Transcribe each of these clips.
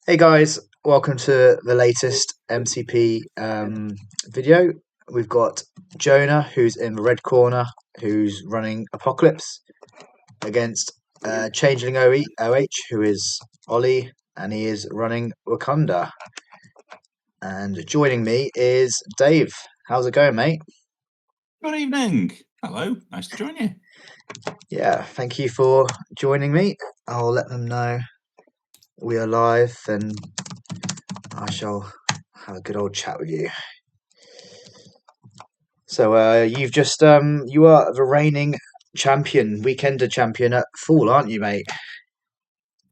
Hey guys, welcome to the latest MCP video. We've got Jonah, who's in the red corner, who's running Apocalypse, against ChangelingOH, who is Ollie, and he is running Wakanda. And joining me is Dave. How's it going, mate? Good evening. Hello. Nice to join you. Yeah, thank you for joining me. I'll let them know we are live, and I shall have a good old chat with you. So you've just you are the reigning champion, weekender champion at Fall, aren't you, mate?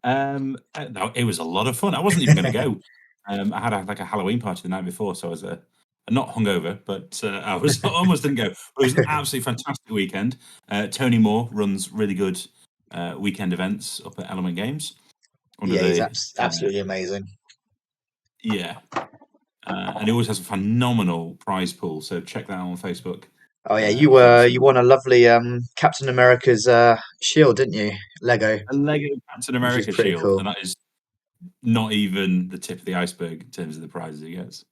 No, it was a lot of fun. I wasn't even going to go. I had a Halloween party the night before, so I was not hungover, but I was almost didn't go. But it was an absolutely fantastic weekend. Tony Moore runs really good weekend events up at Element Games. Under Yeah, he's the absolutely amazing. yeah, and he always has a phenomenal prize pool. So check that out on Facebook. Oh yeah, For you won a lovely Captain America's shield, didn't you? Lego, a Lego Captain which is America pretty shield, cool. and that is not even the tip of the iceberg in terms of the prizes he gets.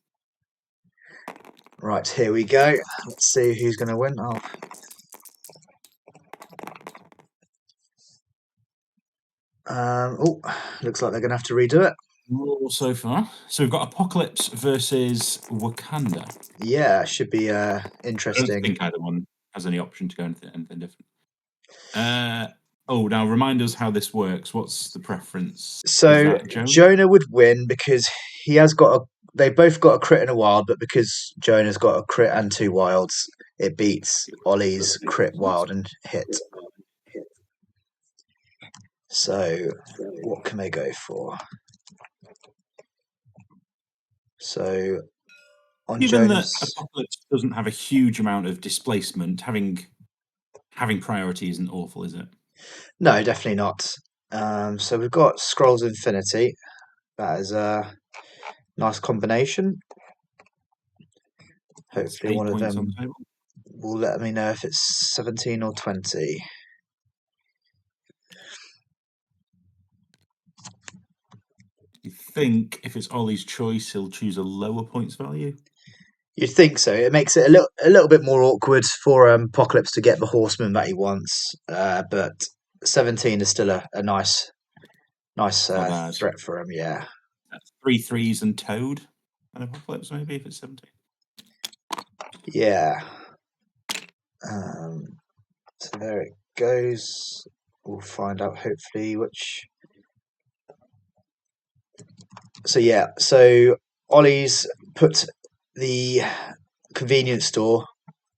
Right, here we go. Let's see who's going to win. Looks like they're going to have to redo it. Raw so far. So we've got Apocalypse versus Wakanda. Yeah, should be I don't interesting. think either one has any option to go anything different. Now remind us how this works. What's the preference? Is So that Jonah? Jonah would win because he has got a. They both got a crit and a wild, but because Jonah's got a crit and two wilds, it beats Ollie's crit, wild, and hit. So what can they go for? So on Given that Jonah's, Apocalypse doesn't have a huge amount of displacement, having priority isn't awful, is it? no, definitely not. So we've got Scrolls Infinity. That is a nice combination. That's Hopefully, 8 one of points on them the table. will let me know if it's 17 or 20. You think if it's Ollie's choice, he'll choose a lower points value? You'd think so. It makes it a little bit more awkward for Apocalypse to get the horseman that he wants, but 17 is still a nice It's not bad. threat for him. Yeah, That's 3 threes and Toad. And Apocalypse, maybe, if it's 17. yeah. So there it goes. We'll find out hopefully which. So yeah, so Ollie's put the convenience store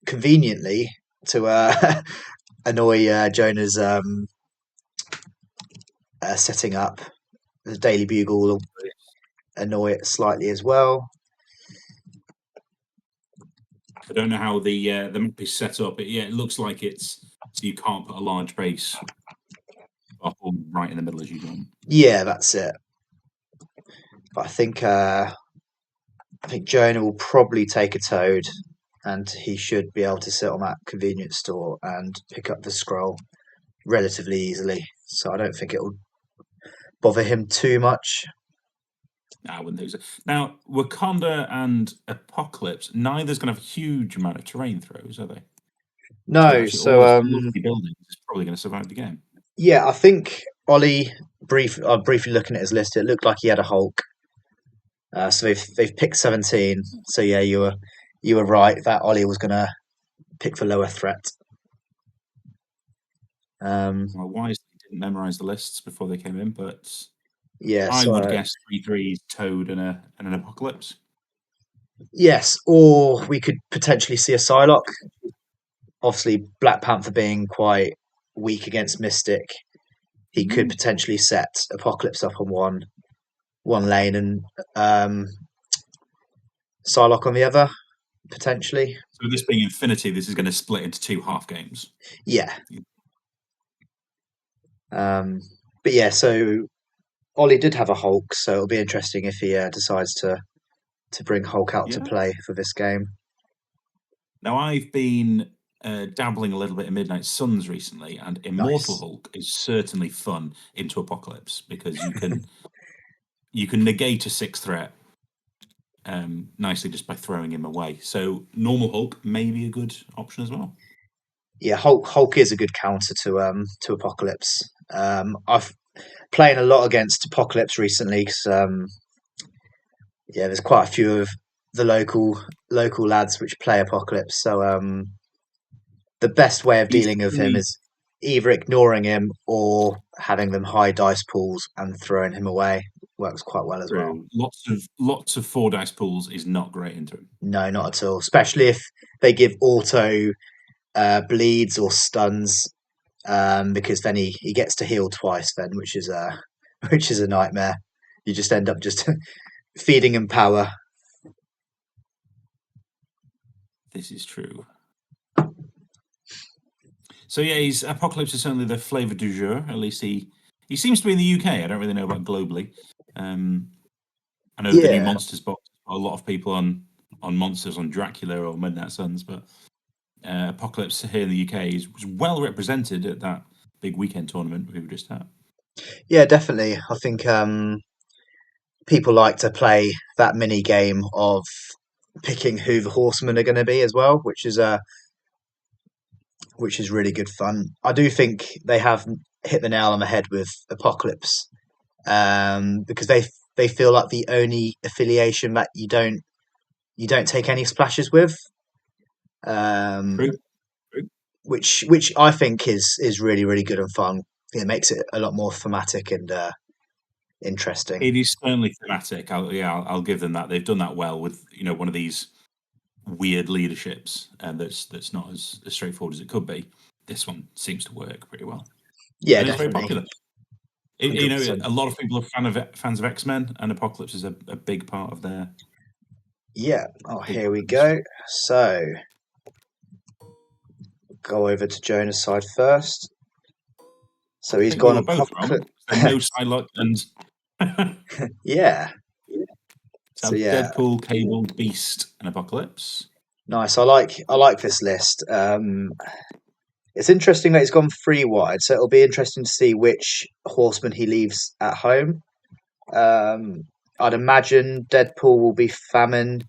conveniently to annoy Jonah's setting up. The Daily Bugle will annoy it slightly as well. I don't know how the map is set up. It looks like it's so you can't put a large base up right in the middle as you want. Yeah, that's it. But I think Jonah will probably take a toad, and he should be able to sit on that convenience store and pick up the scroll relatively easily. So I don't think it will bother him too much. I wouldn't think so. Now, Wakanda and Apocalypse, neither's going to have a huge amount of terrain throws, are they? So No, actually, all so this lovely buildings is probably going to survive the game. yeah, I think Ollie briefly looking at his list, it looked like he had a Hulk. So they've picked 17. So yeah, you were right that Ollie was gonna pick the lower threat. Well, wisely didn't memorize the lists before they came in, but Yeah, I would so guess 3 threes, Toad, and an Apocalypse. yes, or we could potentially see a Psylocke. Obviously, Black Panther being quite weak against Mystic, he could potentially set Apocalypse up on one lane and Psylocke on the other, potentially. So with this being Infinity, this is going to split into 2 half games. Yeah. Um, but yeah, so Ollie did have a Hulk, so it'll be interesting if he decides to bring Hulk out to Yeah. play for this game. Now, I've been dabbling a little bit in Midnight Suns recently, and Immortal Nice. Hulk is certainly fun into Apocalypse because you can you can negate a 6 threat nicely just by throwing him away. So normal Hulk may be a good option as well. Yeah, Hulk is a good counter to Apocalypse. I've playing a lot against Apocalypse recently because there's quite a few of the local lads which play Apocalypse. So the best way of He's dealing with him really is either ignoring him or having them high dice pools and throwing him away. Works quite well as well. true. Lots of 4 dice pools is not great into him. No, not at all. Especially if they give auto bleeds or stuns, because then he gets to heal twice. Then, which is a nightmare. You just end up just feeding him power. This is true. So yeah, Apocalypse is certainly the flavour du jour. At least he seems to be in the UK. I don't really know about globally. I know the new Monsters box. A lot of people on Monsters, on Dracula or Midnight Suns, but Apocalypse here in the UK was well represented at that big weekend tournament we were just at. Yeah, definitely. I think people like to play that mini game of picking who the horsemen are going to be as well, which is really good fun. I do think they have hit the nail on the head with Apocalypse, because they feel like the only affiliation that you don't take any splashes with, True. which I think is really really good and fun. It makes it a lot more thematic and interesting. It is certainly thematic. I'll give them that. They've done that well with one of these weird leaderships, and that's not as straightforward as it could be. This one seems to work pretty well. Yeah, and definitely. It's very popular. A lot of people are fans of X-Men, and Apocalypse is a big part of their. Yeah. Oh, here we go. So, go over to Jonah's side first. So he's gone Apocalypse. No side and. Yeah. So Deadpool, Cable, Beast, and Apocalypse. Nice. I like this list. It's interesting that he's gone 3 wide, so it'll be interesting to see which horseman he leaves at home. I'd imagine Deadpool will be Famine,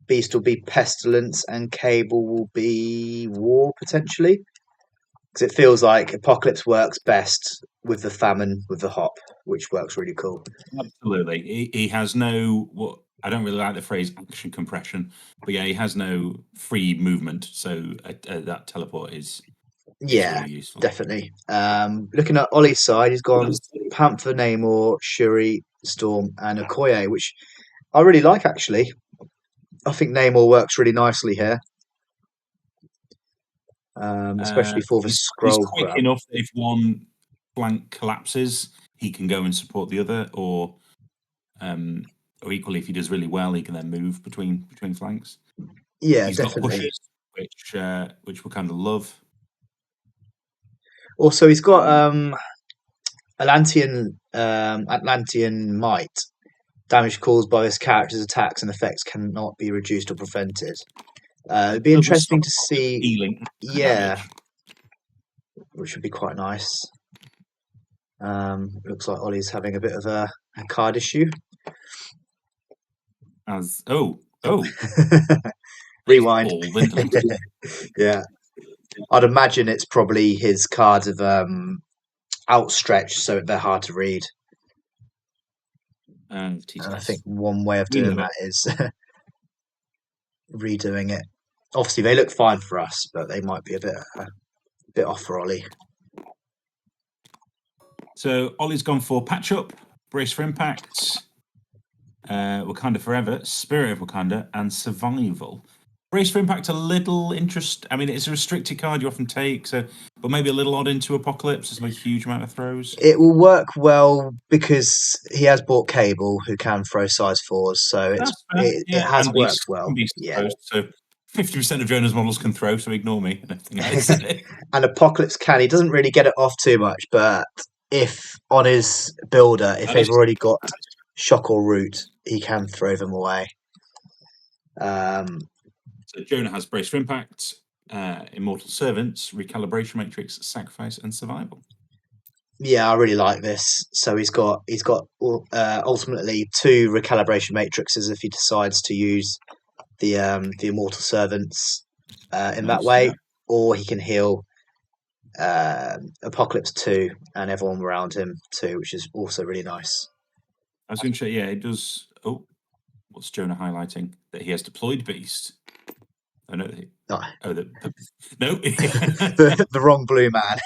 Beast will be Pestilence, and Cable will be War potentially. Because it feels like Apocalypse works best with the Famine with the hop, which works really cool. Absolutely, he has no I don't really like the phrase action compression, but yeah, he has no free movement, so that teleport is really useful. Definitely. Looking at Ollie's side, he's gone Panther, Namor, Shuri, Storm, and Okoye, which I really like actually. I think Namor works really nicely here, especially for the scroll. He's quick enough that if one flank collapses, he can go and support the other, or equally, if he does really well, he can then move between flanks. Yeah, he's definitely. Got pushes, which we kind of love. Also, he's got Atlantean Might. Damage caused by this character's attacks and effects cannot be reduced or prevented. It'd be interesting to see. Healing damage, which would be quite nice. Looks like Ollie's having a bit of a card issue. Rewind. Yeah, I'd imagine it's probably his cards have outstretched, so they're hard to read. And I think one way of doing that is redoing it. Obviously, they look fine for us, but they might be a bit off for Ollie. So Ollie's gone for Patch Up, Brace for Impact, Wakanda Forever, Spirit of Wakanda, and Survival. Brace for Impact, a little interest. I mean, it's a restricted card you often take, but maybe a little odd into Apocalypse. There's no huge amount of throws. It will work well because he has bought Cable, who can throw size 4s, so it has worked well. Yeah. So 50% of Jonah's models can throw, so ignore me. I say. And Apocalypse he doesn't really get it off too much, but if on his builder, if they've already got Shock or Root, he can throw them away. So Jonah has Brace for Impact, Immortal Servants, Recalibration Matrix, Sacrifice, and Survival. Yeah, I really like this. So he's got ultimately two recalibration matrices if he decides to use the immortal servants in that Nice, way, yeah. or he can heal Apocalypse 2 and everyone around him too, which is also really nice. I was going to say, yeah, it does. Oh, what's Jonah highlighting? That he has deployed Beast. Oh no, Oh, oh no. the wrong blue man.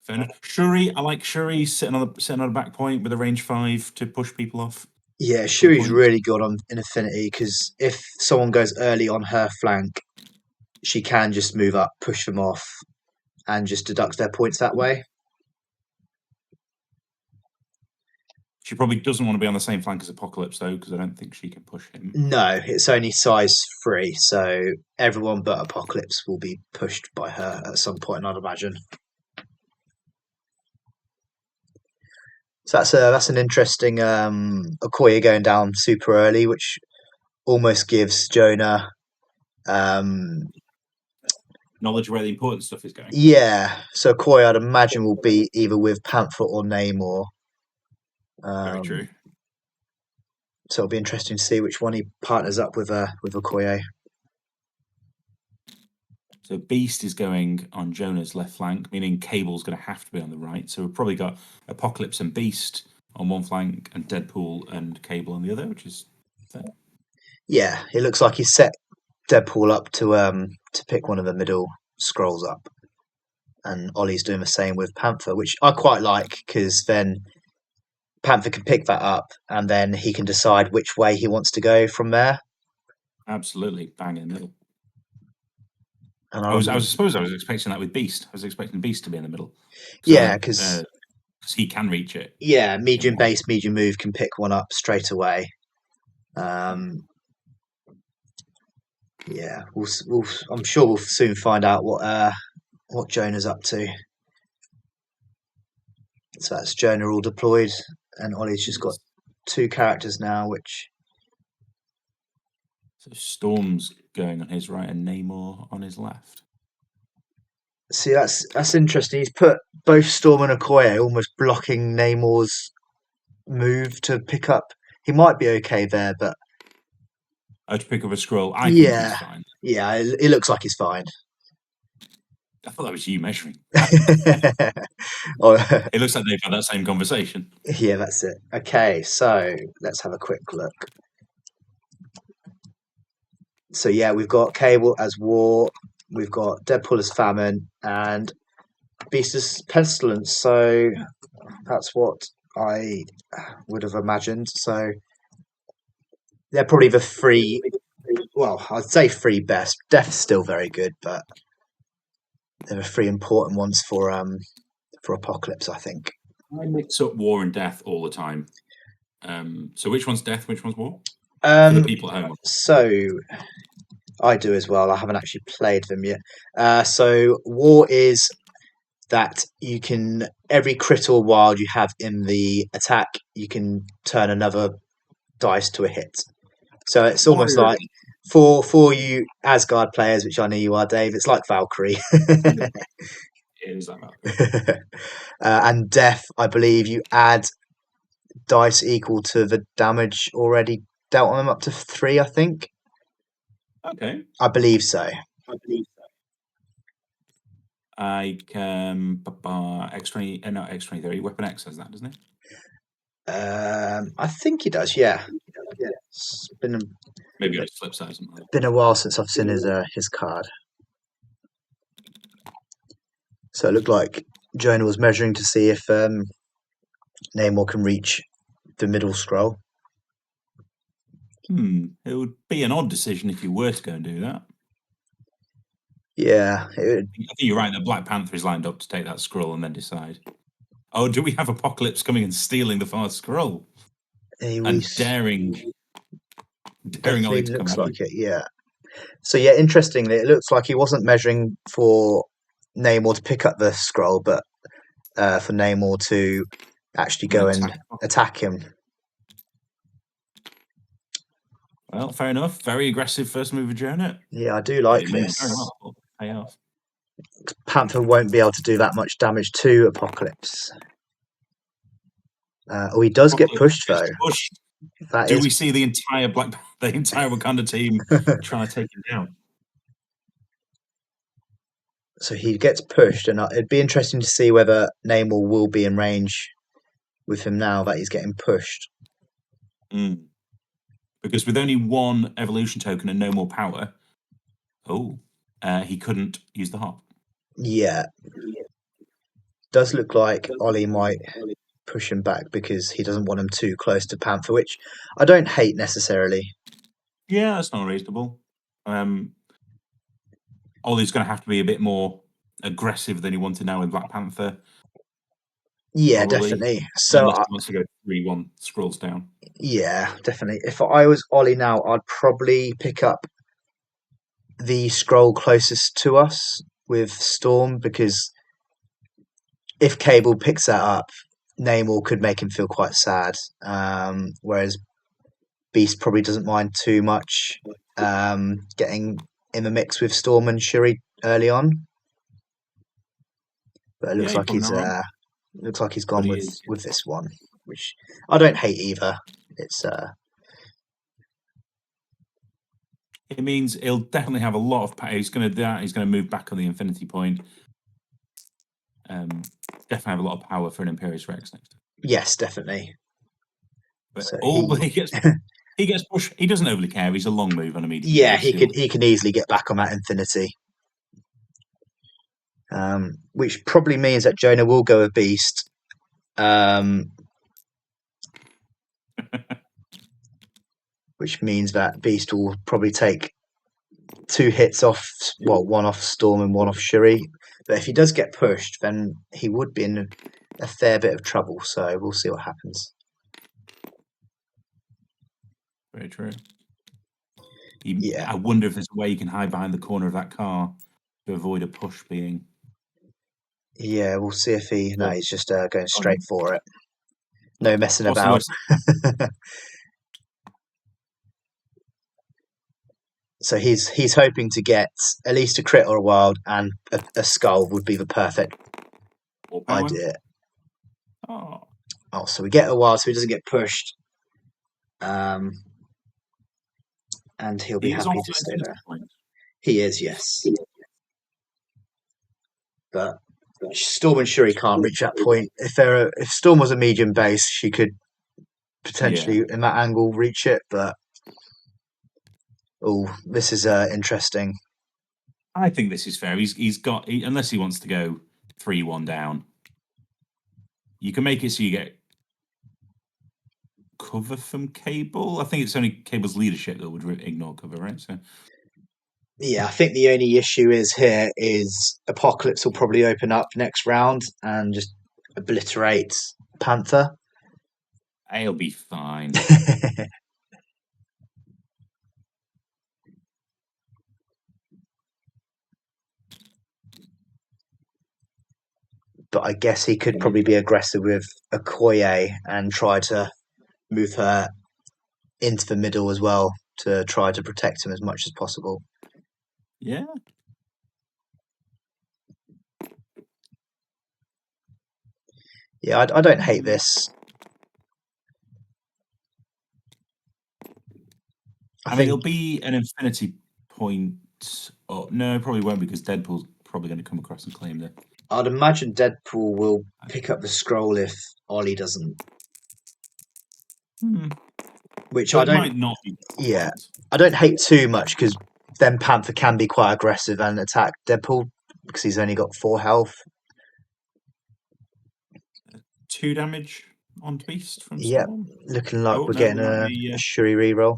Fair enough. Shuri, I like Shuri sitting on a back point with a range 5 to push people off. Yeah, Good Shuri's point. really good on in Affinity because if someone goes early on her flank, she can just move up, push them off, and just deduct their points that way. She probably doesn't want to be on the same flank as Apocalypse though, because I don't think she can push him. No, it's only size 3, so everyone but Apocalypse will be pushed by her at some point, I'd imagine. So that's an interesting Okoye going down super early, which almost gives Jonah Knowledge where the important stuff is going. yeah. So Okoye, I'd imagine, will be either with Panther or Namor. Very Um, true. so it'll be interesting to see which one he partners up with Okoye. So Beast is going on Jonah's left flank, meaning Cable's going to have to be on the right. So we've probably got Apocalypse and Beast on one flank, and Deadpool and Cable on the other, which is fair. Yeah, it looks like he's set Deadpool up to pick one of the middle scrolls up, and Ollie's doing the same with Panther, which I quite like because then Panther can pick that up, and then he can decide which way he wants to go from there. Absolutely, bang in the middle. And I suppose I was expecting that with Beast. I was expecting Beast to be in the middle. yeah, So because he can reach it yeah, in medium one. base, medium move can pick one up straight away. Yeah, I'm sure we'll soon find out what Jonah's up to. So that's Jonah all deployed, and Ollie's just got two characters now, which So Storm's going on his right and Namor on his left. see that's interesting. He's put both Storm and Okoye almost blocking Namor's move to pick up. He might be okay there, but Oh, to pick up a scroll. I think he's yeah, fine. yeah, it looks like he's fine. I thought that was you measuring. Oh, It looks like they've had that same conversation. yeah, that's it. Okay, so let's have a quick look. So yeah, we've got Cable as War, we've got Deadpool as Famine, and Beast as Pestilence. So that's what I would have imagined. So they're probably the three. Well, I'd say three best. Death's still very good, but they're the three important ones for Apocalypse, I think. I mix up War and Death all the time. So which one's Death? Which one's War? For the people at home. So I do as well. I haven't actually played them yet. So War is that you can every crit or wild you have in the attack, you can turn another dice to a hit. So it's almost like for you Asgard players, which I know you are, Dave. It's like Valkyrie. It is like that. And Death, I believe you add dice equal to the damage already dealt on them up to 3. I think. Okay. I believe so. I can X20, not X23. Weapon X has that, doesn't it? I think he does. Yeah. It's Maybe on his flip side or something. been a while since I've seen his card. So it looked like Jonah was measuring to see if Namor can reach the middle scroll. It would be an odd decision if you were to go and do that. Yeah, I think you're right that Black Panther is lined up to take that scroll and then decide. Oh, do we have Apocalypse coming and stealing the far scroll? And daring definitely Ollie to come looks over. like it. Yeah. So yeah, interestingly, it looks like he wasn't measuring for Namor to pick up the scroll, but for Namor to actually go and attack him. Well, fair enough. Very aggressive first move of Jonah. Yeah, I do like It may this. very well pay off. Panther won't be able to do that much damage to Apocalypse. He does get pushed though. Pushed. That Do is... we see the entire Wakanda team trying to take him down? So he gets pushed, and it'd be interesting to see whether Namor will be in range with him now that he's getting pushed. Because with only one evolution token and no more power, he couldn't use the hop. Yeah. Does look like Ollie might push him back because he doesn't want him too close to Panther, which I don't hate necessarily. Yeah, that's not reasonable. Ollie's going to have to be a bit more aggressive than he wanted now with Black Panther. Yeah, probably. definitely. So Unless he wants to go 3-1 scrolls down. Yeah, definitely. If I was Ollie now, I'd probably pick up the scroll closest to us with Storm, because if Cable picks that up, Namor could make him feel quite sad. Whereas Beast probably doesn't mind too much getting in the mix with Storm and Shuri early on. But it looks like he's gone with this one, which I don't hate either. It means he'll definitely have a lot of power. He's going to move back on the Infinity Point. Definitely have a lot of power for an Imperious Rex next time. Yes, definitely. But he gets pushed. He doesn't overly care. He's a long move on a medium. Yeah, he can easily get back on that Infinity. Which probably means that Jonah will go with Beast. Which means that Beast will probably take 2 hits off, one off Storm and one off Shuri. But if he does get pushed, then he would be in a fair bit of trouble. So we'll see what happens. Very true. I wonder if there's a way you can hide behind the corner of that car to avoid a push being. Yeah, we'll see if he's just going straight for it. No messing about. So he's hoping to get at least a crit or a wild, and a skull would be the perfect idea. So we get a wild, so he doesn't get pushed. And he'll be happy to stay there. He is, yes. But Storm and Shuri can't reach that point. If Storm was a medium base, she could potentially in that angle reach it. But this is interesting. I think this is fair. He's got unless he wants to go 3-1 down. You can make it so you get cover from Cable. I think it's only Cable's leadership that would ignore cover, right? So. Yeah, I think the only issue is Apocalypse will probably open up next round and just obliterate Panther. He'll be fine. But I guess he could probably be aggressive with Okoye and try to move her into the middle as well to try to protect him as much as possible. Yeah. Yeah, I don't hate this. I mean, it'll be an Infinity Point. Oh, no, it probably won't, because Deadpool's probably going to come across and claim it. I'd imagine Deadpool will pick up the scroll if Ollie doesn't. Which so I don't. Might not be. Yeah, I don't hate too much, because then Panther can be quite aggressive and attack Deadpool because he's only got 4 health. 2 damage on Beast from Storm. Yeah, looking like we're getting a Shuri reroll.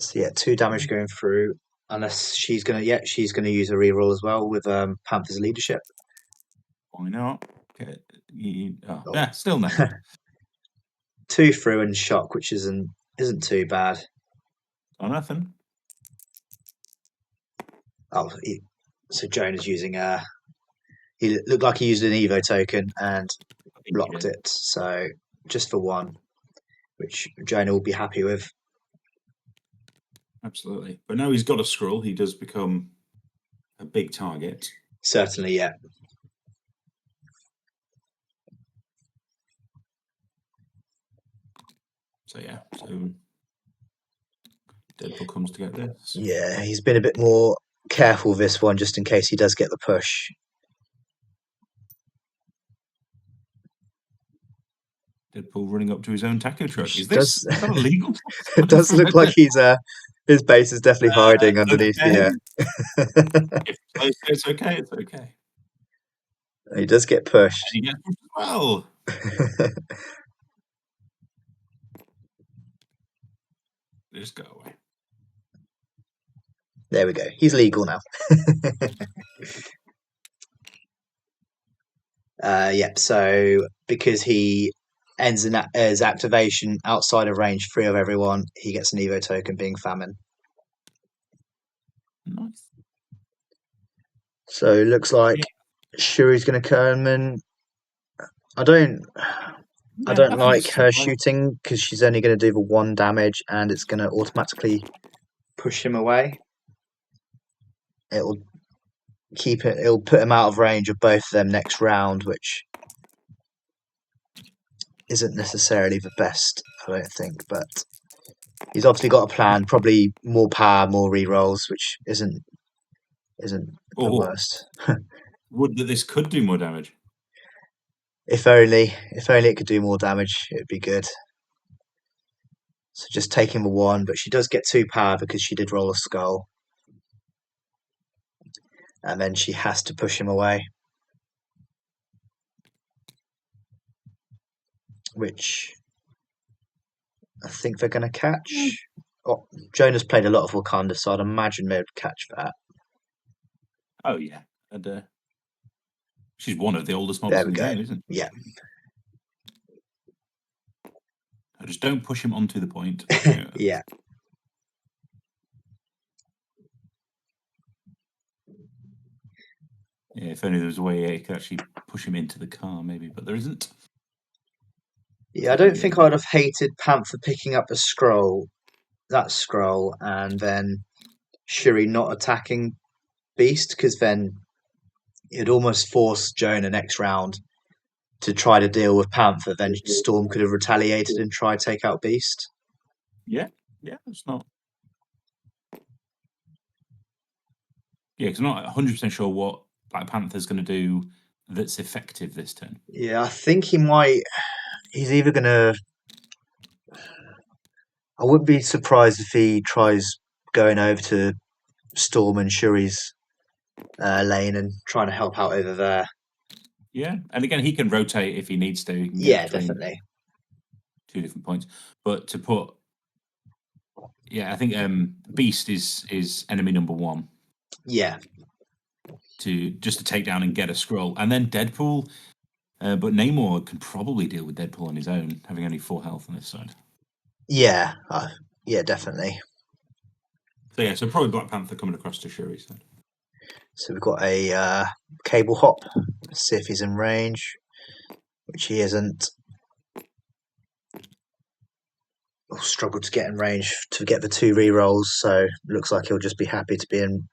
So yeah, 2 damage going through. Unless she's gonna use a reroll as well with Panther's leadership. Why not? Yeah, still no. 2 through and shock, which isn't too bad. Oh, nothing. So Jonah's using he looked like he used an Evo token and blocked it. So just for 1. which Jonah will be happy with. Absolutely. But now he's got a scroll, he does become a big target. Certainly, yeah. So yeah, so Deadpool comes to get this. Yeah, he's been a bit more careful with this one, just in case he does get the push. Deadpool running up to his own taco truck. Which Is that illegal? it does look like he's his base is definitely hiding underneath okay. the. If it's okay, it's okay. He does get pushed. And he gets pushed as well. Just go away. There we go. He's legal now. Yep. So because he ends his activation outside of range 3 of everyone, he gets an Evo token, being Famine. Nice. So it looks like Shuri's going to come in. I don't like her shooting because she's only going to do the 1 damage and it's going to automatically push him away. It'll put him out of range of both of them next round, which isn't necessarily the best, I don't think, but he's obviously got a plan, probably more power, more rerolls, which isn't the worst. Would that this could do more damage. If only it could do more damage, it'd be good. So just taking the 1, but she does get 2 power because she did roll a skull. And then she has to push him away. Which I think they're going to catch. Oh, Jonah's played a lot of Wakanda, so I'd imagine they'd catch that. Oh, yeah. And she's one of the oldest models in the game, isn't she? Yeah. I just don't push him onto the point. Yeah. Yeah, if only there was a way you could actually push him into the car, maybe, but there isn't. Yeah, I don't think I'd have hated Panther picking up that scroll, and then Shuri not attacking Beast, because then it'd almost force Jonah next round to try to deal with Panther. Then Storm could have retaliated and tried to take out Beast. Yeah, it's not. Yeah, because I'm not 100% sure what Black Panther's going to do that's effective this turn. Yeah, I think he might. He's either going to. I wouldn't be surprised if he tries going over to Storm and Shuri's lane and trying to help out over there. Yeah, and again, he can rotate if he needs to. He can definitely. 2 different points. But to put, I think Beast is enemy number 1. Yeah. Just to take down and get a scroll, and then Deadpool. But Namor can probably deal with Deadpool on his own, having only 4 health on this side. Yeah, definitely. So probably Black Panther coming across to Shuri's side. So we've got a cable hop. Let's see if he's in range, which he isn't. He'll struggle to get in range to get the 2 rerolls, so looks like he'll just be happy to be in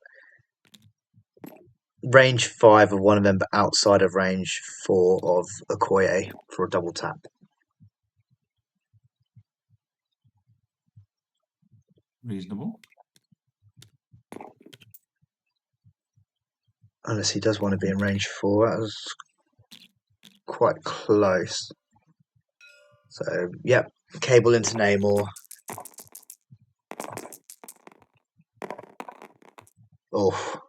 range 5 of one of them, but outside of range 4 of Okoye for a double tap. Reasonable. Unless he does want to be in range 4. That was quite close. So, yep, cable into Namor. Oh.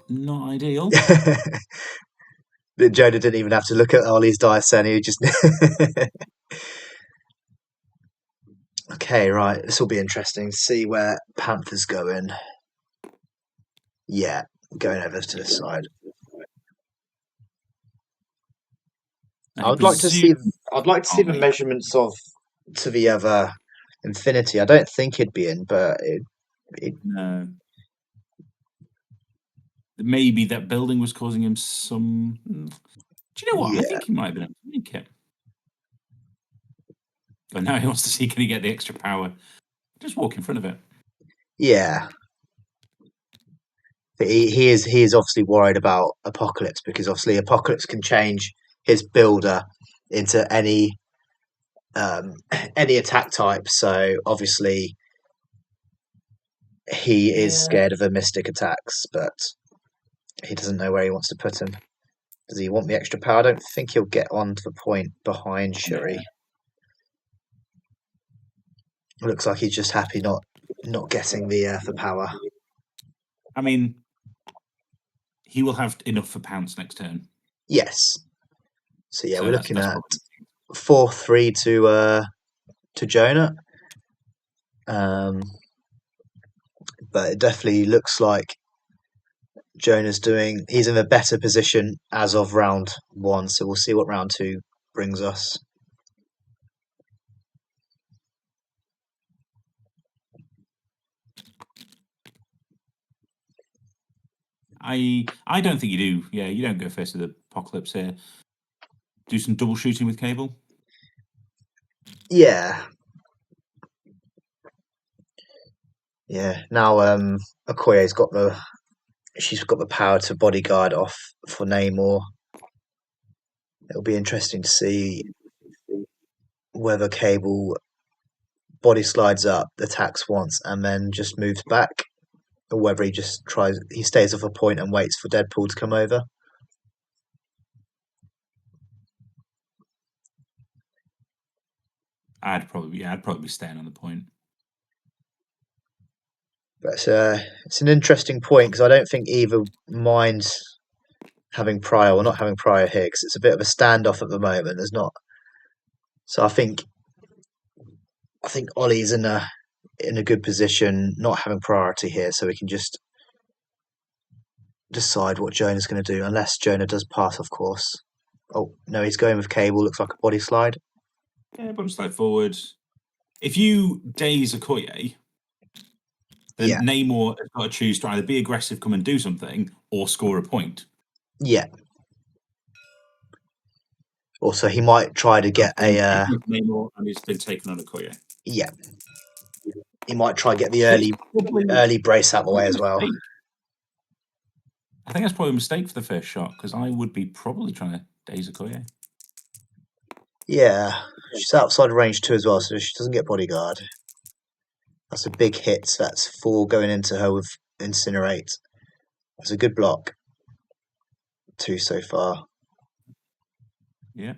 Not ideal. Jonah didn't even have to look at Ollie's dice then, he just... Okay, right, this will be interesting to see where Panther's going. Yeah, going over to this side. I'd like to see the measurements of to the other Infinity. I don't think he'd be in, but no. Maybe that building was causing him some. Do you know what? Yeah. I think he might have been able to make it. But now he wants to see can he get the extra power. Just walk in front of it. Yeah. But he is obviously worried about Apocalypse because obviously Apocalypse can change his builder into any attack type. So obviously he is Yeah. scared of the mystic attacks, but he doesn't know where he wants to put him. Does he want the extra power? I don't think he'll get on to the point behind Shuri. It looks like he's just happy not getting the power. I mean, he will have enough for Pounce next turn. Yes. So yeah, So we're that's looking at probably 4-3 to Jonah. But it definitely looks like he's in a better position as of round 1, so we'll see what round 2 brings us. I don't think you do. Yeah, you don't go first with Apocalypse here. Do some double shooting with Cable. Yeah. Yeah. Now Okoye's got the power to bodyguard off for Namor. It'll be interesting to see whether Cable body slides up, attacks once, and then just moves back, or whether he stays off a point and waits for Deadpool to come over. I'd probably be staying on the point. But it's an interesting point because I don't think either minds having Pryor or not having Pryor here because it's a bit of a standoff at the moment. There's not, so I think Ollie's in a good position, not having priority here, so we can just decide what Jonah's going to do, unless Jonah does pass, of course. Oh no, he's going with Cable. Looks like a body slide. Yeah, body slide forward. If you daze Okoye, then Yeah, Namor has got to choose to either be aggressive, come and do something, or score a point. yeah. Also, he might try to get a Namor and he's been taken on Okoye. yeah. He might try to get the early brace out of the way as well. I think that's probably a mistake for the first shot because I would be probably trying to daze Okoye. Yeah, she's outside range 2 as well, so she doesn't get bodyguard. That's a big hit. So that's 4 going into her with Incinerate. That's a good block. 2 so far. Yeah.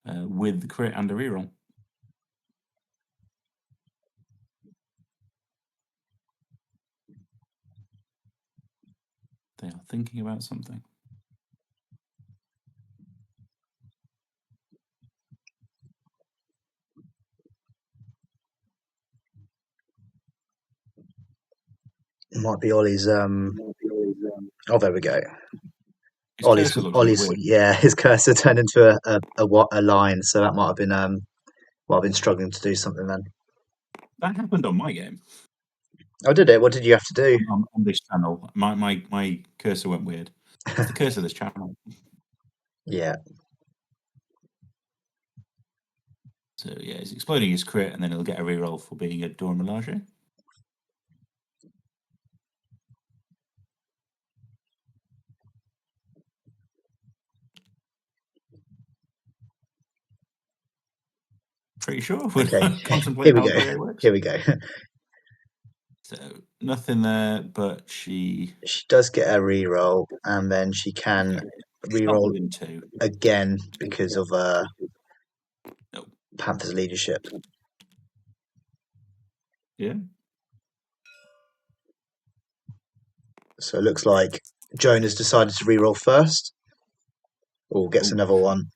With the crit and a reroll. They are thinking about something. It might be Ollie's. Oh, there we go. His cursor looks really weird. Yeah, his cursor turned into a line, so that might have been struggling to do something then. That happened on my game. Oh, did it? What did you have to do? On this channel, my cursor went weird. It's the cursor of this channel. Yeah. So yeah, he's exploding his crit, and then he'll get a reroll for being a Dora Milaje. Pretty sure. Okay. Contemplate how Here it works. Here we go. So nothing there, but she does get a reroll, and then she can reroll again because of Panther's leadership. Yeah. So it looks like Jonah's decided to reroll first, or gets another one.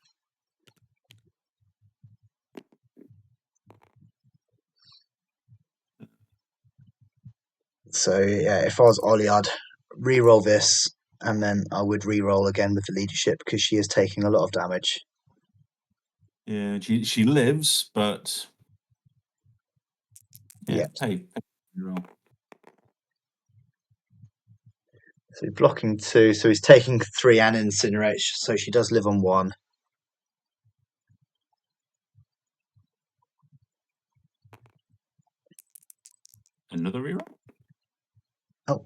So yeah, if I was Ollie, I'd re-roll this, and then I would re-roll again with the leadership because she is taking a lot of damage. Yeah, she lives, but yeah. Hey, reroll. So blocking 2, so he's taking 3 and incinerate, so she does live on 1. Another reroll. Oh,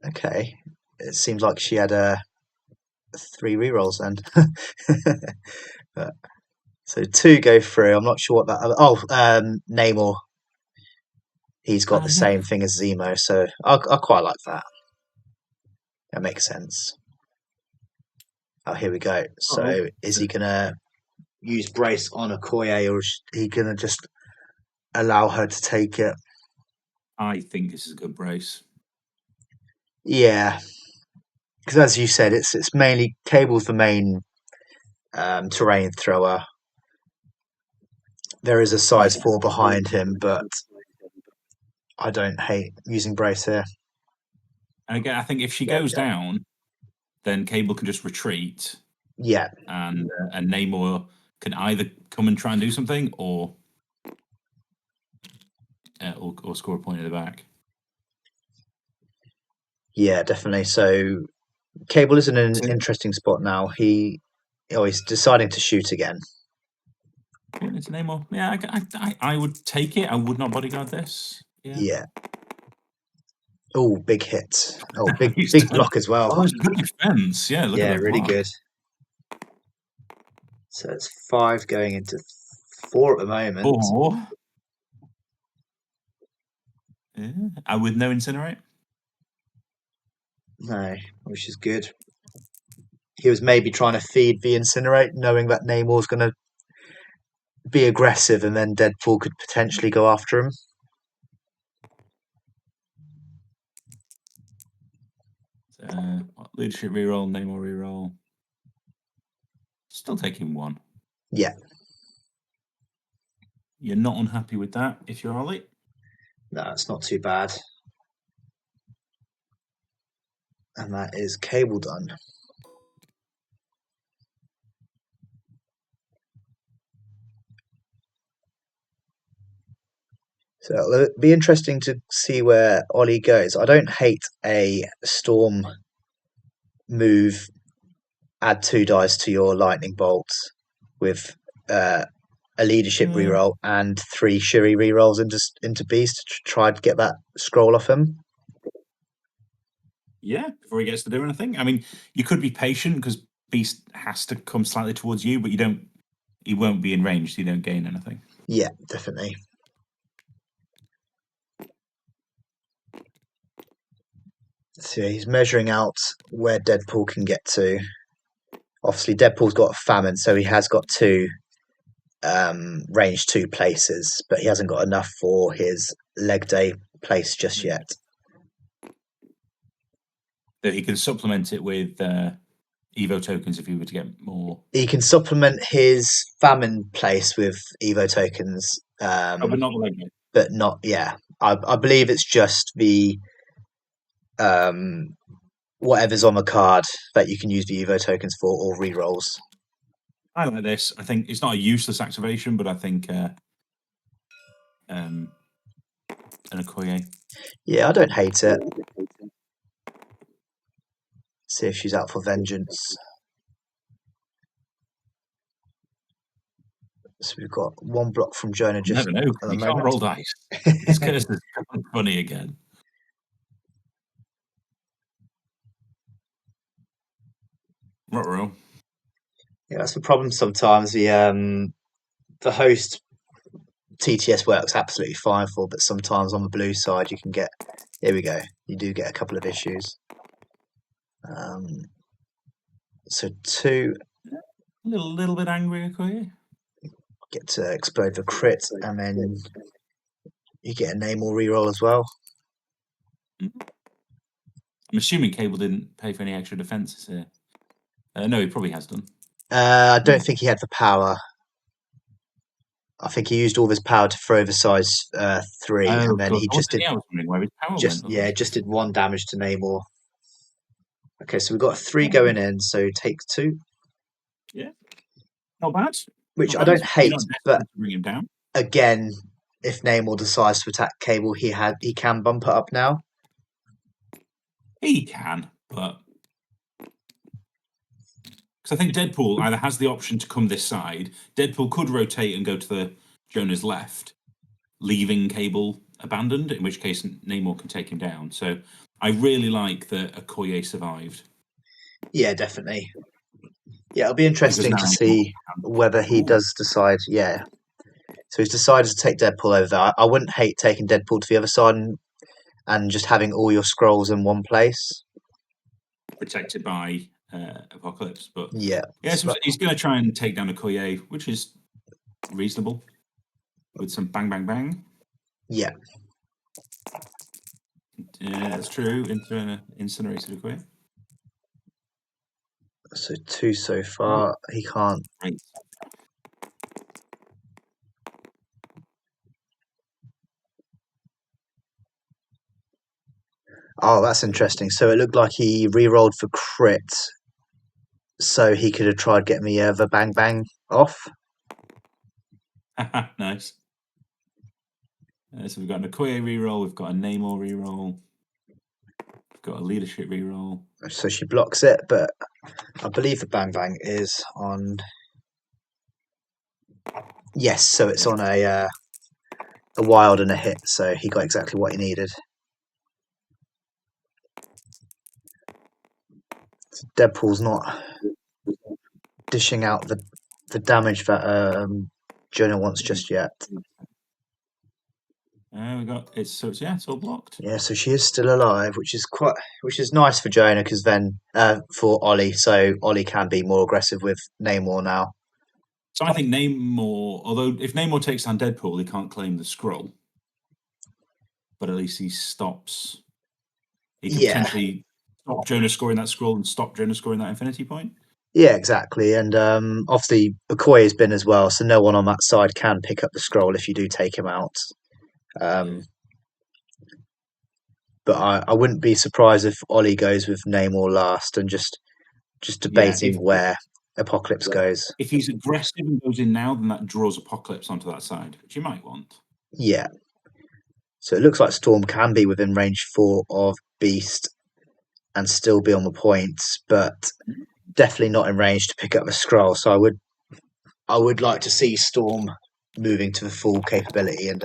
okay. It seems like she had 3 rerolls then. So 2 go through. I'm not sure what that. Namor. He's got the Yeah. same thing as Zemo, so I quite like that. That makes sense. Oh, here we go. So is he gonna use brace on Okoye, or is he gonna just allow her to take it? I think this is a good brace. Yeah, because as you said, it's mainly Cable's the main terrain thrower. There is a size 4 behind him, but I don't hate using brace here. And again, I think if she goes down, then Cable can just retreat, Yeah, and Namor can either come and try and do something, or score a point at the back. yeah, definitely. So Cable is in an interesting spot now. He's deciding to shoot again. It's Namor. Yeah, I would take it. I would not bodyguard this. Yeah. Oh, big hit. Oh, big He's big done- block as well. Oh, it's a good defense. Yeah, look at Yeah, that really block. good. So it's 5 going into 4 at the moment. 4. Yeah. With no incinerate. No, which is good. He was maybe trying to feed the incinerate, knowing that Namor's going to be aggressive, and then Deadpool could potentially go after him. Leadership reroll, Namor reroll. Still taking 1. Yeah. You're not unhappy with that if you're Ollie? No, it's not too bad. And that is Cable done. So it'll be interesting to see where Ollie goes. I don't hate a Storm move, add 2 dice to your lightning bolts with a leadership reroll and 3 Shuri rerolls into Beast to try to get that scroll off him. Yeah, before he gets to do anything. I mean, you could be patient because Beast has to come slightly towards you, but you don't. He won't be in range, so you don't gain anything. Yeah, definitely. So he's measuring out where Deadpool can get to. Obviously, Deadpool's got a famine, so he has got 2 range 2 places, but he hasn't got enough for his leg day place just yet. So he can supplement it with Evo tokens if he were to get more. He can supplement his famine place with Evo tokens, But not the leg day. but not. Yeah, I believe it's just the whatever's on the card that you can use the Evo tokens for, or rerolls. I like this. I think it's not a useless activation, but I think an Okoye. Yeah, I don't hate it. See if she's out for vengeance. So we've got 1 block from Jonah just Never know. at the You moment. can't roll dice. This curse is funny again. Ruh-roh. Yeah, that's the problem sometimes. The host TTS works absolutely fine for, but sometimes on the blue side you can get. Here we go. You do get a couple of issues. So 2 A little bit angry, Okoye. get to explode the crit, and then you get a Namor reroll as well. I'm assuming Cable didn't pay for any extra defenses here. No, he probably has done. I don't think he had the power. I think he used all of his power to throw the size 3, and then he just did. I was wondering where his power went. Just did 1 damage to Namor. Okay, so we've got a 3 going in, so take 2. Yeah, not bad. Which Not I bad. don't hate, You're not but desperate to bring him down. again, if Namor decides to attack Cable, he can bump it up now. He can, but because I think Deadpool either has the option to come this side. Deadpool could rotate and go to the Jonah's left, leaving Cable abandoned, in which case Namor can take him down. So I really like that Okoye survived. Yeah, definitely. Yeah, it'll be interesting to see whether he does decide. Yeah, so he's decided to take Deadpool over there. I wouldn't hate taking Deadpool to the other side and just having all your scrolls in one place. Protected by Apocalypse, but yeah, so he's going to try and take down Okoye, which is reasonable, with some bang, bang, bang. Yeah. That's true. Incinerated Okoye. So 2 so far. He can't. Right. Oh, that's interesting. So it looked like he re-rolled for crit, so he could have tried getting the bang bang off. Nice. So we've got an Okoye reroll, we've got a Namor reroll, we've got a leadership reroll. So she blocks it, but I believe the bang bang is on. Yes, so it's on a wild and a hit, so he got exactly what he needed. Deadpool's not dishing out the damage that Jonah wants just yet. We got it's all blocked. Yeah, so she is still alive, which is nice for Jonah, because then for Ollie, so Ollie can be more aggressive with Namor now. So I think Namor, although if Namor takes down Deadpool, he can't claim the scroll, but at least he stops. He could potentially stop Jonah scoring that scroll and stop Jonah scoring that infinity point. Yeah, exactly. And obviously Okoye has been as well, so no one on that side can pick up the scroll if you do take him out. But I wouldn't be surprised if Ollie goes with Namor last and just debating where Apocalypse goes. If he's aggressive and goes in now, then that draws Apocalypse onto that side, which you might want. Yeah. So it looks like Storm can be within range 4 of Beast and still be on the points, but definitely not in range to pick up the scroll. So I would like to see Storm moving to the full capability and.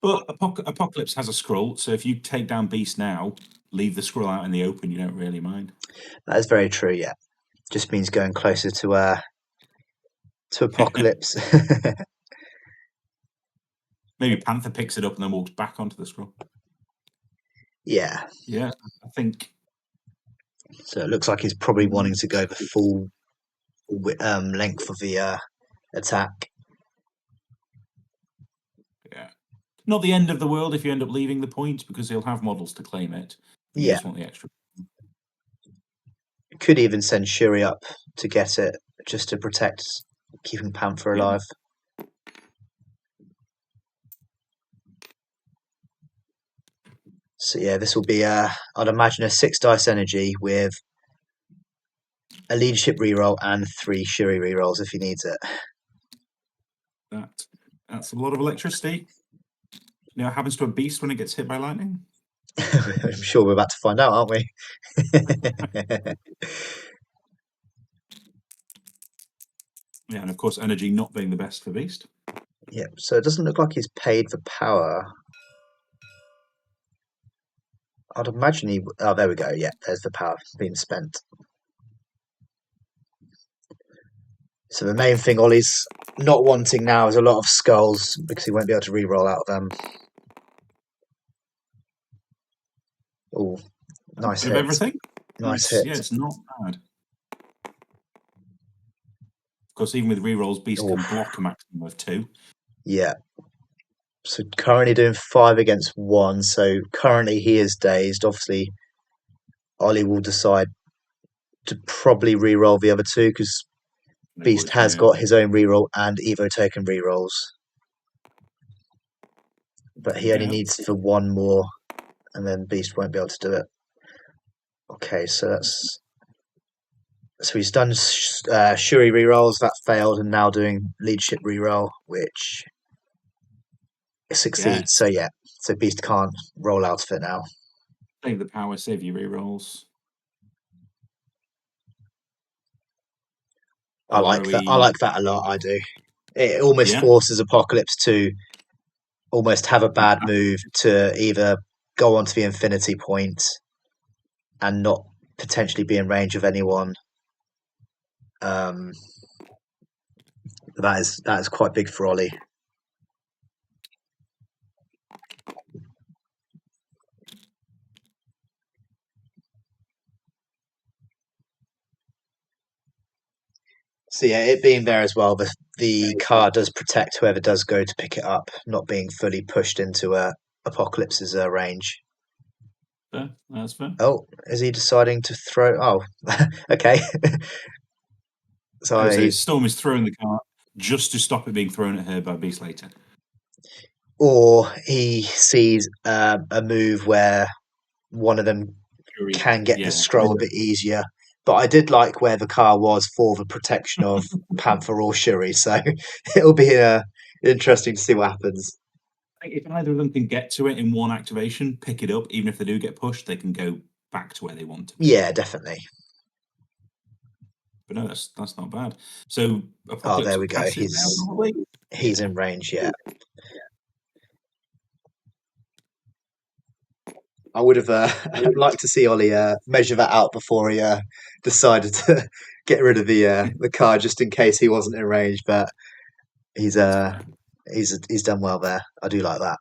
But Apocalypse has a scroll, so if you take down Beast now, leave the scroll out in the open, you don't really mind. That is very true. Yeah, just means going closer to Apocalypse. Maybe Panther picks it up and then walks back onto the scroll. Yeah, I think. So it looks like he's probably wanting to go the full length of the attack. Yeah, not the end of the world if you end up leaving the point, because he'll have models to claim it. You just want the extra. Could even send Shuri up to get it, just to protect, keeping Panther alive. So yeah, this will be I'd imagine a 6 dice energy with a leadership reroll and 3 Shuri rerolls if he needs it. That's a lot of electricity. You know what happens to a beast when it gets hit by lightning? I'm sure we're about to find out, aren't we? Yeah, and of course, energy not being the best for Beast. Yeah, so it doesn't look like he's paid for power. I'd imagine he. Oh, there we go. Yeah, there's the power being spent. So the main thing Ollie's not wanting now is a lot of skulls, because he won't be able to re-roll out of them. Oh, nice hit. Everything. Nice hit. Yeah, it's not bad. Of course, even with re-rolls, Beast can block a maximum of 2. Yeah. So currently doing 5 against 1. So currently he is dazed. Obviously, Ollie will decide to probably re-roll the other 2, because Beast has got his own reroll and Evo token rerolls. But he only needs for 1 more, and then Beast won't be able to do it. Okay, so he's done Shuri rerolls, that failed, and now doing leadership reroll, which succeeds. So yeah, so Beast can't roll out of it now. Save the power, save your rerolls. I like that. I like that a lot. I do. It almost forces Apocalypse to almost have a bad move to either go onto the infinity point and not potentially be in range of anyone. That is quite big for Ollie. So yeah, it being there as well, the car does protect whoever does go to pick it up, not being fully pushed into Apocalypse's range. Fair. That's fair. Oh, is he deciding to throw? Oh, okay. So Storm is throwing the car just to stop it being thrown at her by Beast later. Or he sees a move where one of them can get the scroll a bit easier. But I did like where the car was for the protection of Panther or Shuri, so it'll be interesting to see what happens. If either of them can get to it in one activation, pick it up, even if they do get pushed, they can go back to where they want to be. Yeah, definitely. But no, that's not bad. So Apocalypse there we go. Now, He's in range, yeah. I would have liked to see Ollie measure that out before he decided to get rid of the car just in case he wasn't in range. But he's done well there. I do like that.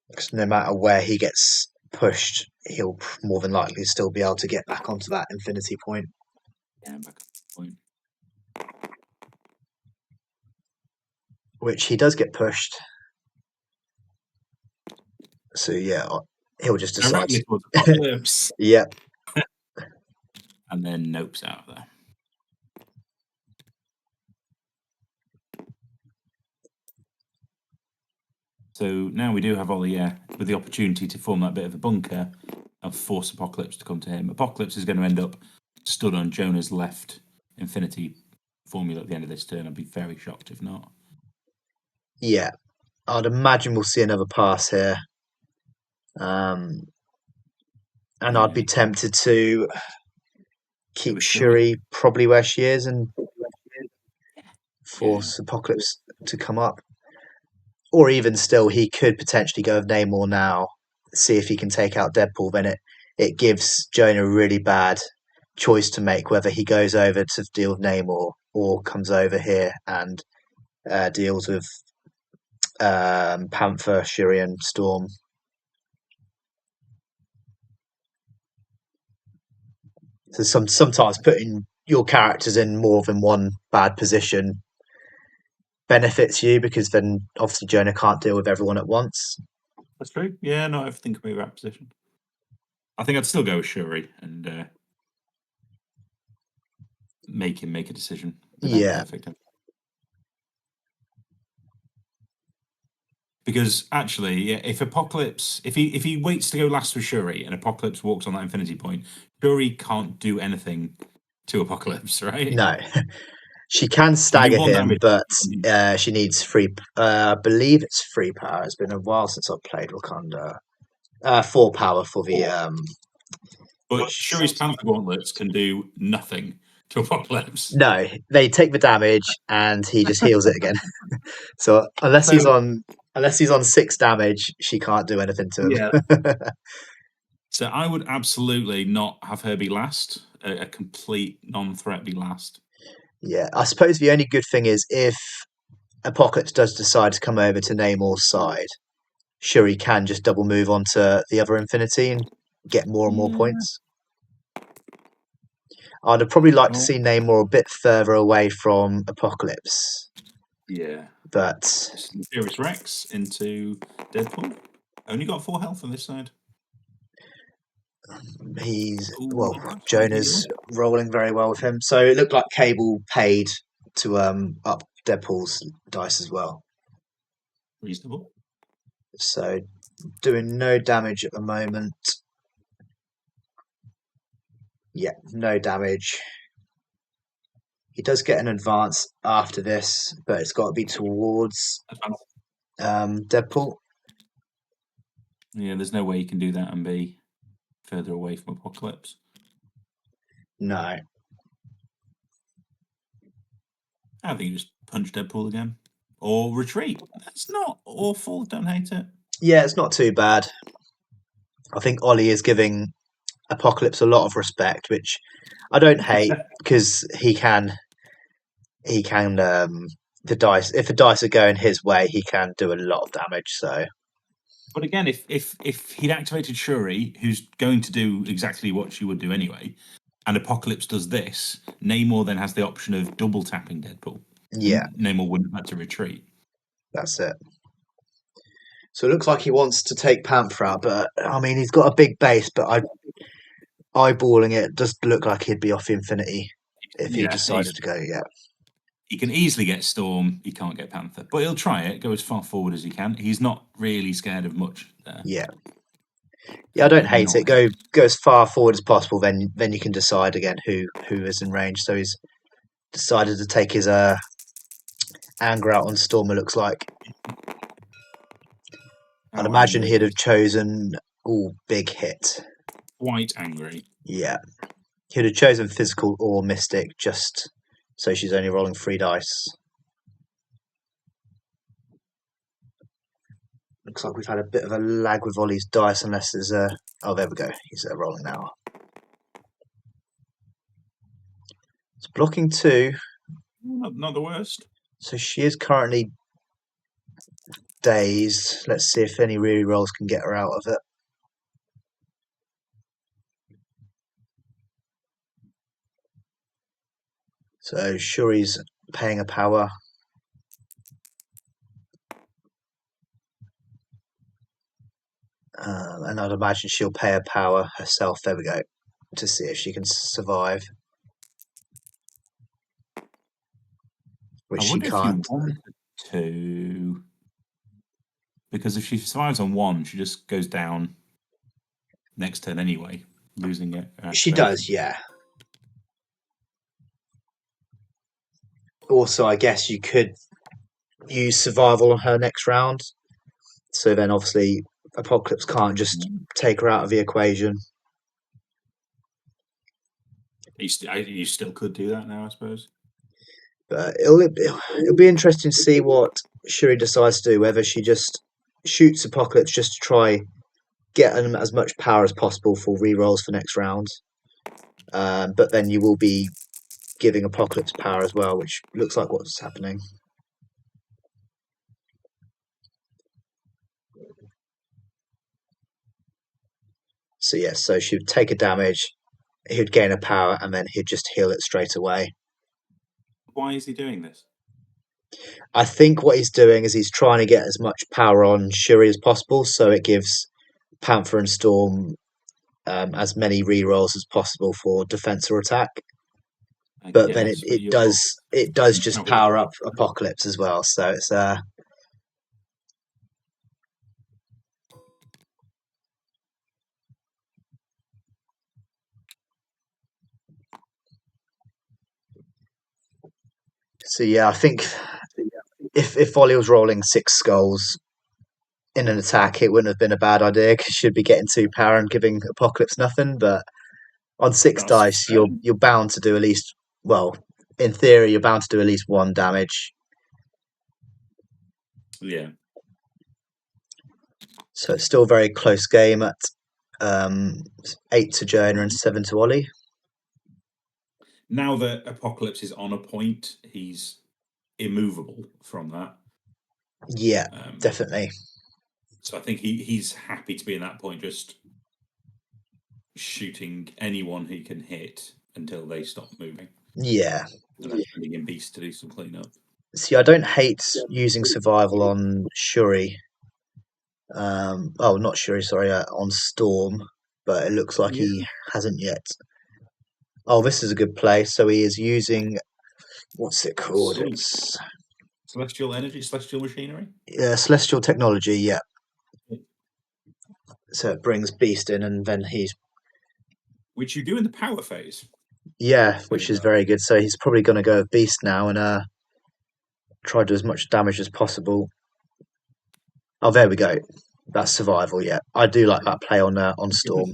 Because no matter where he gets pushed, he'll more than likely still be able to get back onto that infinity point. Yeah, back on the point. Which he does get pushed. So yeah, he'll just decide. Directly towards Apocalypse. Yep. And then nopes out of there. So now we do have Ollie with the opportunity to form that bit of a bunker and force Apocalypse to come to him. Apocalypse is going to end up stood on Jonah's left infinity formula at the end of this turn. I'd be very shocked if not. Yeah, I'd imagine we'll see another pass here. And I'd be tempted to keep Shuri probably where she is and force Apocalypse to come up. Or even still, he could potentially go with Namor now, see if he can take out Deadpool. Then it gives Jonah a really bad choice to make, whether he goes over to deal with Namor or comes over here and deals with Panther, Shuri, and Storm. So sometimes putting your characters in more than one bad position benefits you, because then obviously Jonah can't deal with everyone at once. That's true. Yeah, not everything can be that position. I think I'd still go with Shuri and make him make a decision. Yeah. Perfect. Because actually, yeah, if Apocalypse, if he waits to go last with Shuri and Apocalypse walks on that infinity point, Shuri can't do anything to Apocalypse, right? No. She can stagger him, but she needs free. I believe it's free power. It's been a while since I've played Wakanda. 4 power for the. But Shuri's Panther gauntlets can do nothing to Apocalypse. No, they take the damage and he just heals it again. So unless he's on 6 damage, she can't do anything to him. Yeah. So I would absolutely not have her be last. A complete non-threat be last. Yeah, I suppose the only good thing is if Apocalypse does decide to come over to Namor's side, Shuri can just double move onto the other infinity and get more and more points. I'd have probably liked to see Namor a bit further away from Apocalypse. Yeah. But Mysterious Rex into Deadpool. Only got 4 health on this side. Jonah's rolling very well with him. So it looked like Cable paid to up Deadpool's dice as well. Reasonable. So doing no damage at the moment. Yeah, no damage. He does get an advance after this, but it's got to be towards Deadpool. Yeah, there's no way you can do that and be further away from Apocalypse. No. I think you just punch Deadpool again. Or retreat. That's not awful. Don't hate it. Yeah, it's not too bad. I think Ollie is giving Apocalypse a lot of respect, which I don't hate because he can the dice if the dice are going his way, he can do a lot of damage. So But again, if he'd activated Shuri, who's going to do exactly what she would do anyway, and Apocalypse does this, Namor then has the option of double tapping Deadpool, yeah, and Namor wouldn't have had to retreat. that's it. So it looks like he wants to take Panther out, but I mean he's got a big base, but eyeballing it does look like he'd be off Infinity if he Yeah, decided to go. Yeah, he can easily get Storm. He can't get Panther, but he'll try it. Go as far forward as he can. He's not really scared of much there. yeah. I don't hate it. Go as far forward as possible. Then you can decide again who is in range. So he's decided to take his anger out on Storm. It looks like. I'd imagine he'd have chosen big hit. Quite angry. Yeah, he'd have chosen physical or mystic just so she's only rolling 3 dice. Looks like we've had a bit of a lag with Ollie's dice, unless there's a. Oh, there we go. He's rolling now. It's blocking 2. Not the worst. So she is currently dazed. Let's see if any re-rolls can get her out of it. So Shuri's paying a power. And I'd imagine she'll pay a power herself. There we go. To see if she can survive. Which she can't. If you wanted to. Because if she survives on 1, she just goes down next turn anyway, losing it. She does, yeah. Also, I guess you could use survival on her next round. So then obviously Apocalypse can't just take her out of the equation. You still could do that now, I suppose. But it'll be interesting to see what Shuri decides to do, whether she just shoots Apocalypse just to try get them as much power as possible for re-rolls for next round. But then you will be giving Apocalypse power as well, which looks like what's happening. So yes, so she'd take a damage, he'd gain a power, and then he'd just heal it straight away. Why is he doing this? I think what he's doing is he's trying to get as much power on Shuri as possible, so it gives Panther and Storm as many re-rolls as possible for defense or attack. But then it does just power up Apocalypse as well. So it's so yeah, I think if Ollie was rolling 6 skulls in an attack, it wouldn't have been a bad idea because she'd be getting 2 power and giving Apocalypse nothing. But on 6 dice, you're bound to do at least, well, in theory, you're bound to do at least 1 damage. Yeah. So it's still a very close game at 8 to Jonah and 7 to Ollie. Now that Apocalypse is on a point, he's immovable from that. Yeah, definitely. So I think he's happy to be in that point, just shooting anyone he can hit until they stop moving. Yeah. And then sending in Beast to do some cleanup. See, I don't hate using survival on Shuri. Not Shuri, sorry, on Storm, but it looks like he hasn't yet. Oh, this is a good play. So he is using, what's it called? It's Celestial energy, celestial machinery? Celestial technology, yeah. So it brings Beast in, and then he's... Which you do in the power phase. Yeah, which is very good. So he's probably going to go with Beast now and try to do as much damage as possible. Oh, there we go. That's survival, yeah. I do like that play on Storm.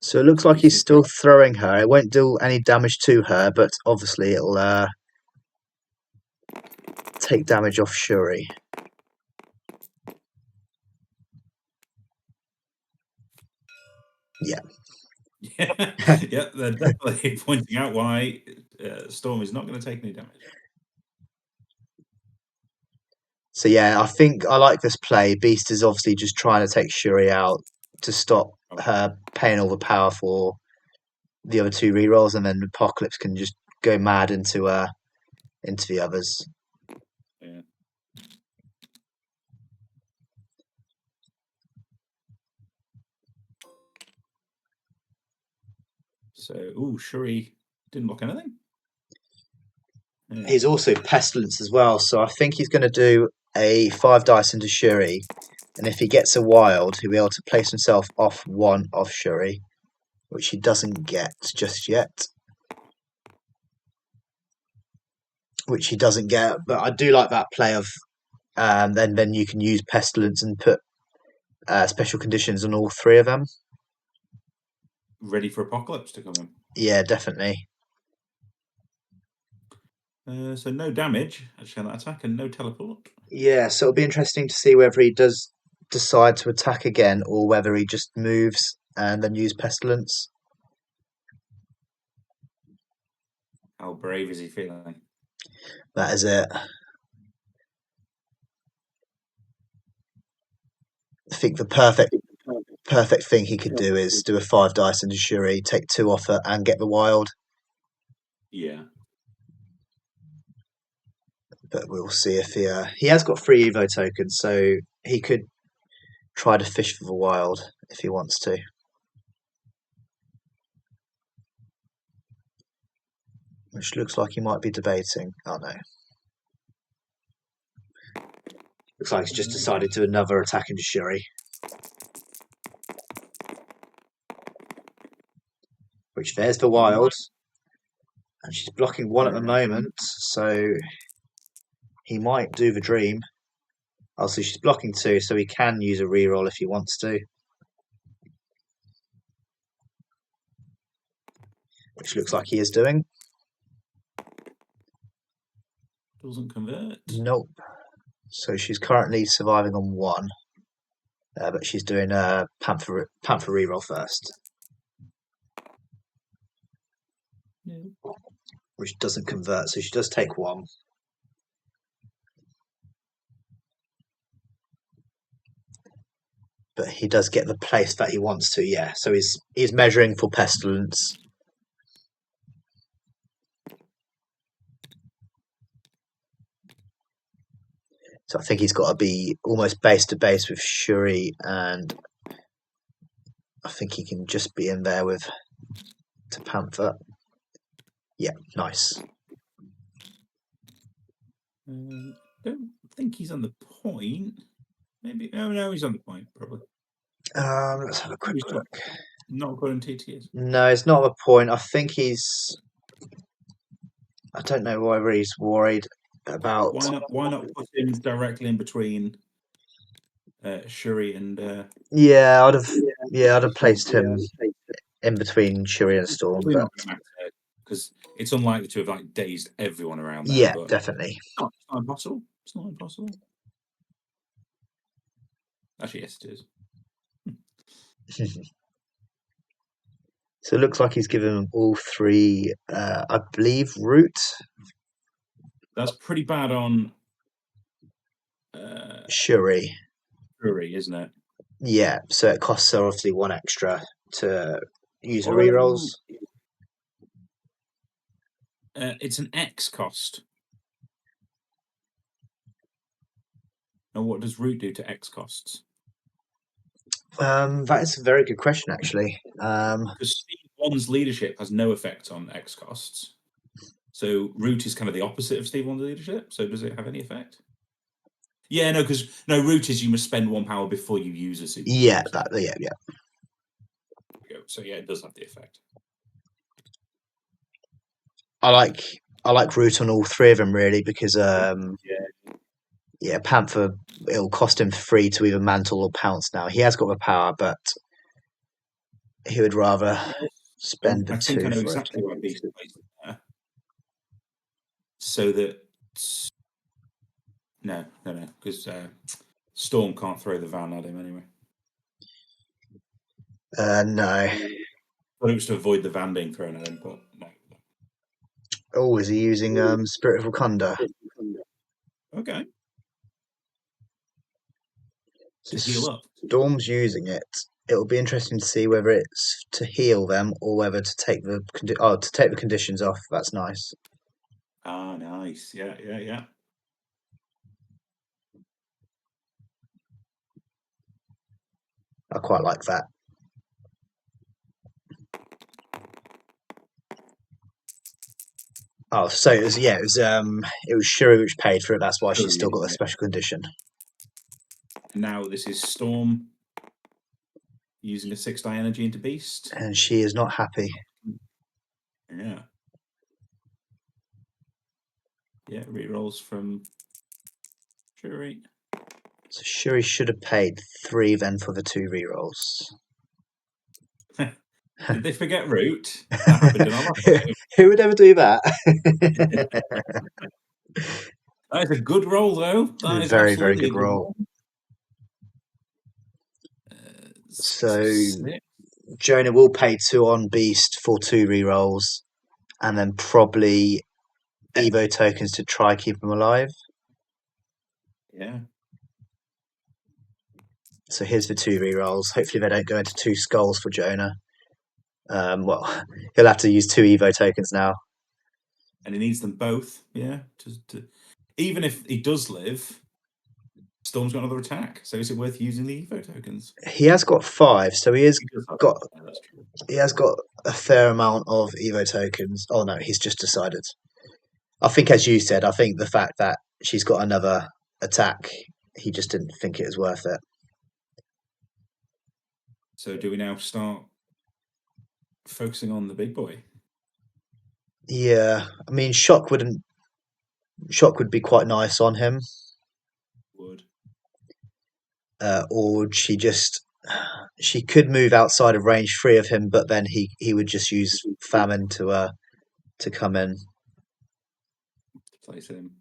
So it looks So like you he's see, still throwing her. It won't do any damage to her, but obviously it'll take damage off Shuri. Yeah. yeah, yeah, they're definitely pointing out why Storm is not going to take any damage. So yeah, I think I like this play. Beast is obviously just trying to take Shuri out to stop Oh, her paying all the power for the other two rerolls, and then Apocalypse can just go mad into the others. yeah. So, Shuri didn't block anything. Yeah. He's also Pestilence as well, so I think he's going to do a 5 dice into Shuri, and if he gets a wild, he'll be able to place himself off one of Shuri, which he doesn't get just yet. Which he doesn't get, but I do like that play of then you can use Pestilence and put special conditions on all three of them. Ready for Apocalypse to come in. Yeah, definitely. So no damage actually on that attack and no teleport. Yeah, so it'll be interesting to see whether he does decide to attack again or whether he just moves and then use Pestilence. How brave is he feeling? That is it. I think the perfect thing he could do is do a 5 dice into Shuri, take 2 off her, and get the wild. Yeah. But we'll see if he has got 3 Evo tokens, so he could try to fish for the wild if he wants to. Which looks like he might be debating. Oh no. Looks like he's just decided to another attack into Shuri. Which there's the wild. And she's blocking 1 at the moment, so he might do the dream. Also, she's blocking 2, so he can use a reroll if he wants to. Which looks like he is doing. Doesn't convert. Nope. So she's currently surviving on 1. But she's doing a Panther reroll first. Yeah. Which doesn't convert, so she does take 1. But he does get the place that he wants to, yeah. So he's measuring for Pestilence. So I think he's got to be almost base to base with Shuri, and I think he can just be in there with to Panther. Yeah, nice. Don't think he's on the point. Maybe. Oh no, he's on the point probably. Let's have a quick look. Not according to TTS. No, it's not a point. I think he's. I don't know whether he's worried about. Why not put him directly in between Shuri and? Yeah, I'd have placed him in between Shuri and Storm, Probably but not going to matter because it's unlikely to have like dazed everyone around there. yeah, But definitely. it's not impossible. It's not impossible. Actually, yes, it is. So it looks like he's given them all 3, I believe, root. That's pretty bad on Shuri. Shuri, isn't it? Yeah, so it costs her obviously 1 extra to use her rerolls. It's an X cost. And what does root do to X costs? That is a very good question, actually. Because Steve 1's leadership has no effect on X costs. So root is kind of the opposite of Steve 1's leadership. So does it have any effect? Yeah, no, because root is you must spend 1 power before you use a super. Yeah, yeah. So yeah, it does have the effect. I like root on all 3 of them really because Panther, it'll cost him 3 to either mantle or pounce now. He has got the power, but he would rather spend the I think I 2 know for it. exactly why Beast placed it there. So that no, because Storm can't throw the van at him anyway. No. But it was to avoid the van being thrown at him, but no. Oh, is he using Spirit of Wakanda? Okay. So To heal up. Storm's using it. It'll be interesting to see whether it's to heal them or whether to take the conditions off. That's nice. Ah, nice. Yeah. I quite like that. Oh, so it was Shuri which paid for it. That's why she's still got a special condition. Now this is Storm using a 6-die energy into Beast. And she is not happy. Yeah. Yeah, rerolls from Shuri. So Shuri should have paid 3 then for the 2 rerolls. Did they forget root? That happened in our last game. Who would ever do that? That is a good roll, though. That is Very, very absolutely good a good roll. So 6. Jonah will pay 2 on Beast for 2 rerolls, and then probably Evo tokens to try keep him alive. Yeah. So here's the 2 rerolls. Hopefully they don't go into 2 skulls for Jonah. Well, he'll have to use 2 Evo tokens now. And he needs them both, yeah. Even if he does live, Storm's got another attack. So is it worth using the Evo tokens? He has got 5, so he has got that's true. he has got a fair amount of Evo tokens. Oh no, he's just decided. I think, as you said, I think the fact that she's got another attack, he just didn't think it was worth it. So do we now start focusing on the big boy? Yeah, I mean, shock would be quite nice on him. Would. Or she could move outside of range 3 of him, but then he would just use famine to come in. Place him.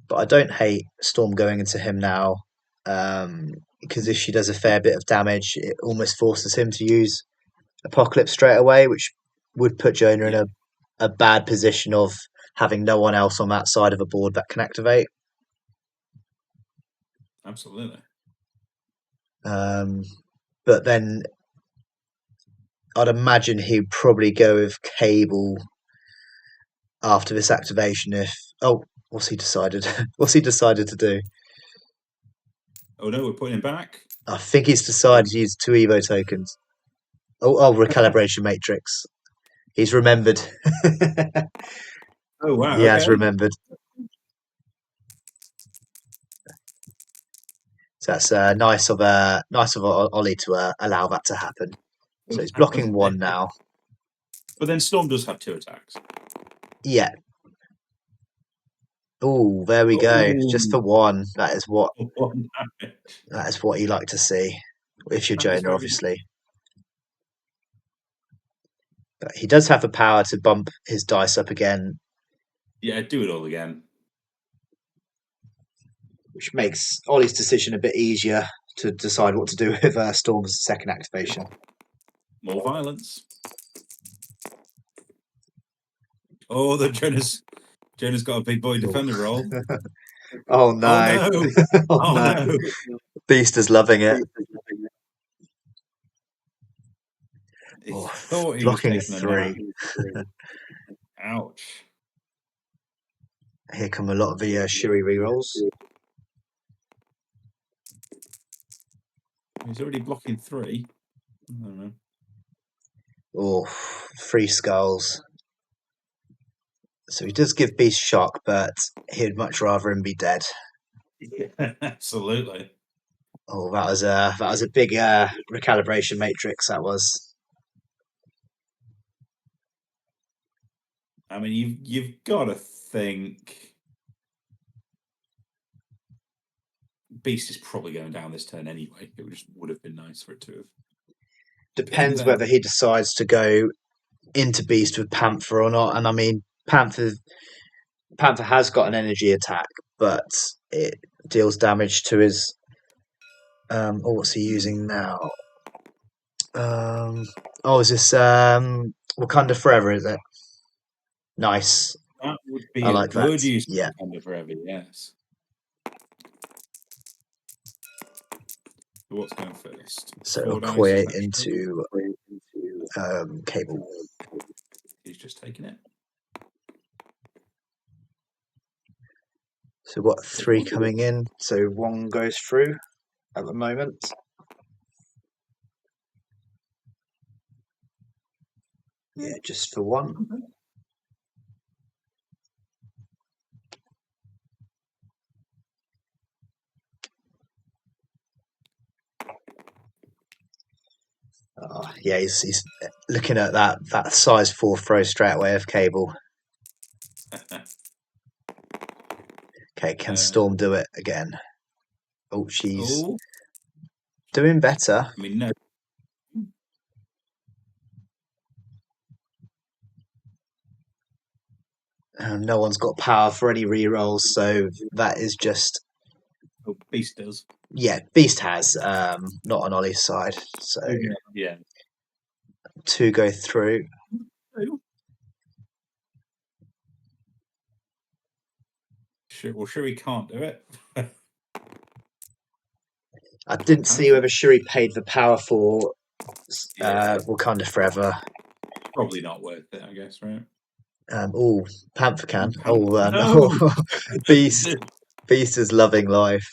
But I don't hate Storm going into him now, because if she does a fair bit of damage, it almost forces him to use Apocalypse straight away, which would put Jonah in a bad position of having no one else on that side of a board that can activate. Absolutely. But then I'd imagine he'd probably go with Cable after this activation. What's he decided? What's he decided to do? Oh no, we're putting him back. I think he's decided to use 2 Evo tokens. Recalibration Matrix. He's remembered. Oh wow, He has okay. remembered. So that's nice of Ollie to allow that to happen. So he's blocking 1 now. But then Storm does have 2 attacks. Yeah. Oh, there we go. Just for 1. That is what you like to see. If you're Jonah, obviously. But he does have the power to bump his dice up again. Yeah, do it all again. Which makes Ollie's decision a bit easier to decide what to do with Storm's second activation. More violence. Oh, Jonah's got a big boy defender roll. Oh no! Oh no! Oh no! Beast is loving it. He thought he was Blocking taking 3. Ouch! Here come a lot of the Shuri rerolls. He's already blocking 3. I don't know. Oh, 3 skulls. So he does give Beast shock, but he'd much rather him be dead. Yeah, absolutely. Oh, that was a big recalibration matrix. That was. I mean, you've got to think Beast is probably going down this turn anyway. It would have been nice for it to have. Depends whether he decides to go into Beast with Panther or not. And I mean, Panther has got an energy attack, but it deals damage to his. What's he using now? Is this Wakanda Forever? Is it? Nice. That would be I a like good that. use Yeah. of Wakanda Forever. Yes. What's going first? So Four Okoye dice. into Cable. He's just taking it. So what? 3 coming in. So 1 goes through at the moment. Yeah, just for 1. Yeah, he's looking at that size 4 throw straight away of Cable. Okay, can Storm do it again? Oh, she's doing better. I mean, no. No one's got power for any rerolls, so that is just. Oh, Beast does. Yeah, Beast has, not on Ollie's side. So yeah, 2 go through. Well, Shuri can't do it. I didn't see whether Shuri paid the power for Wakanda Forever. Probably not worth it, I guess, right? Panther can. No. Beast is loving life.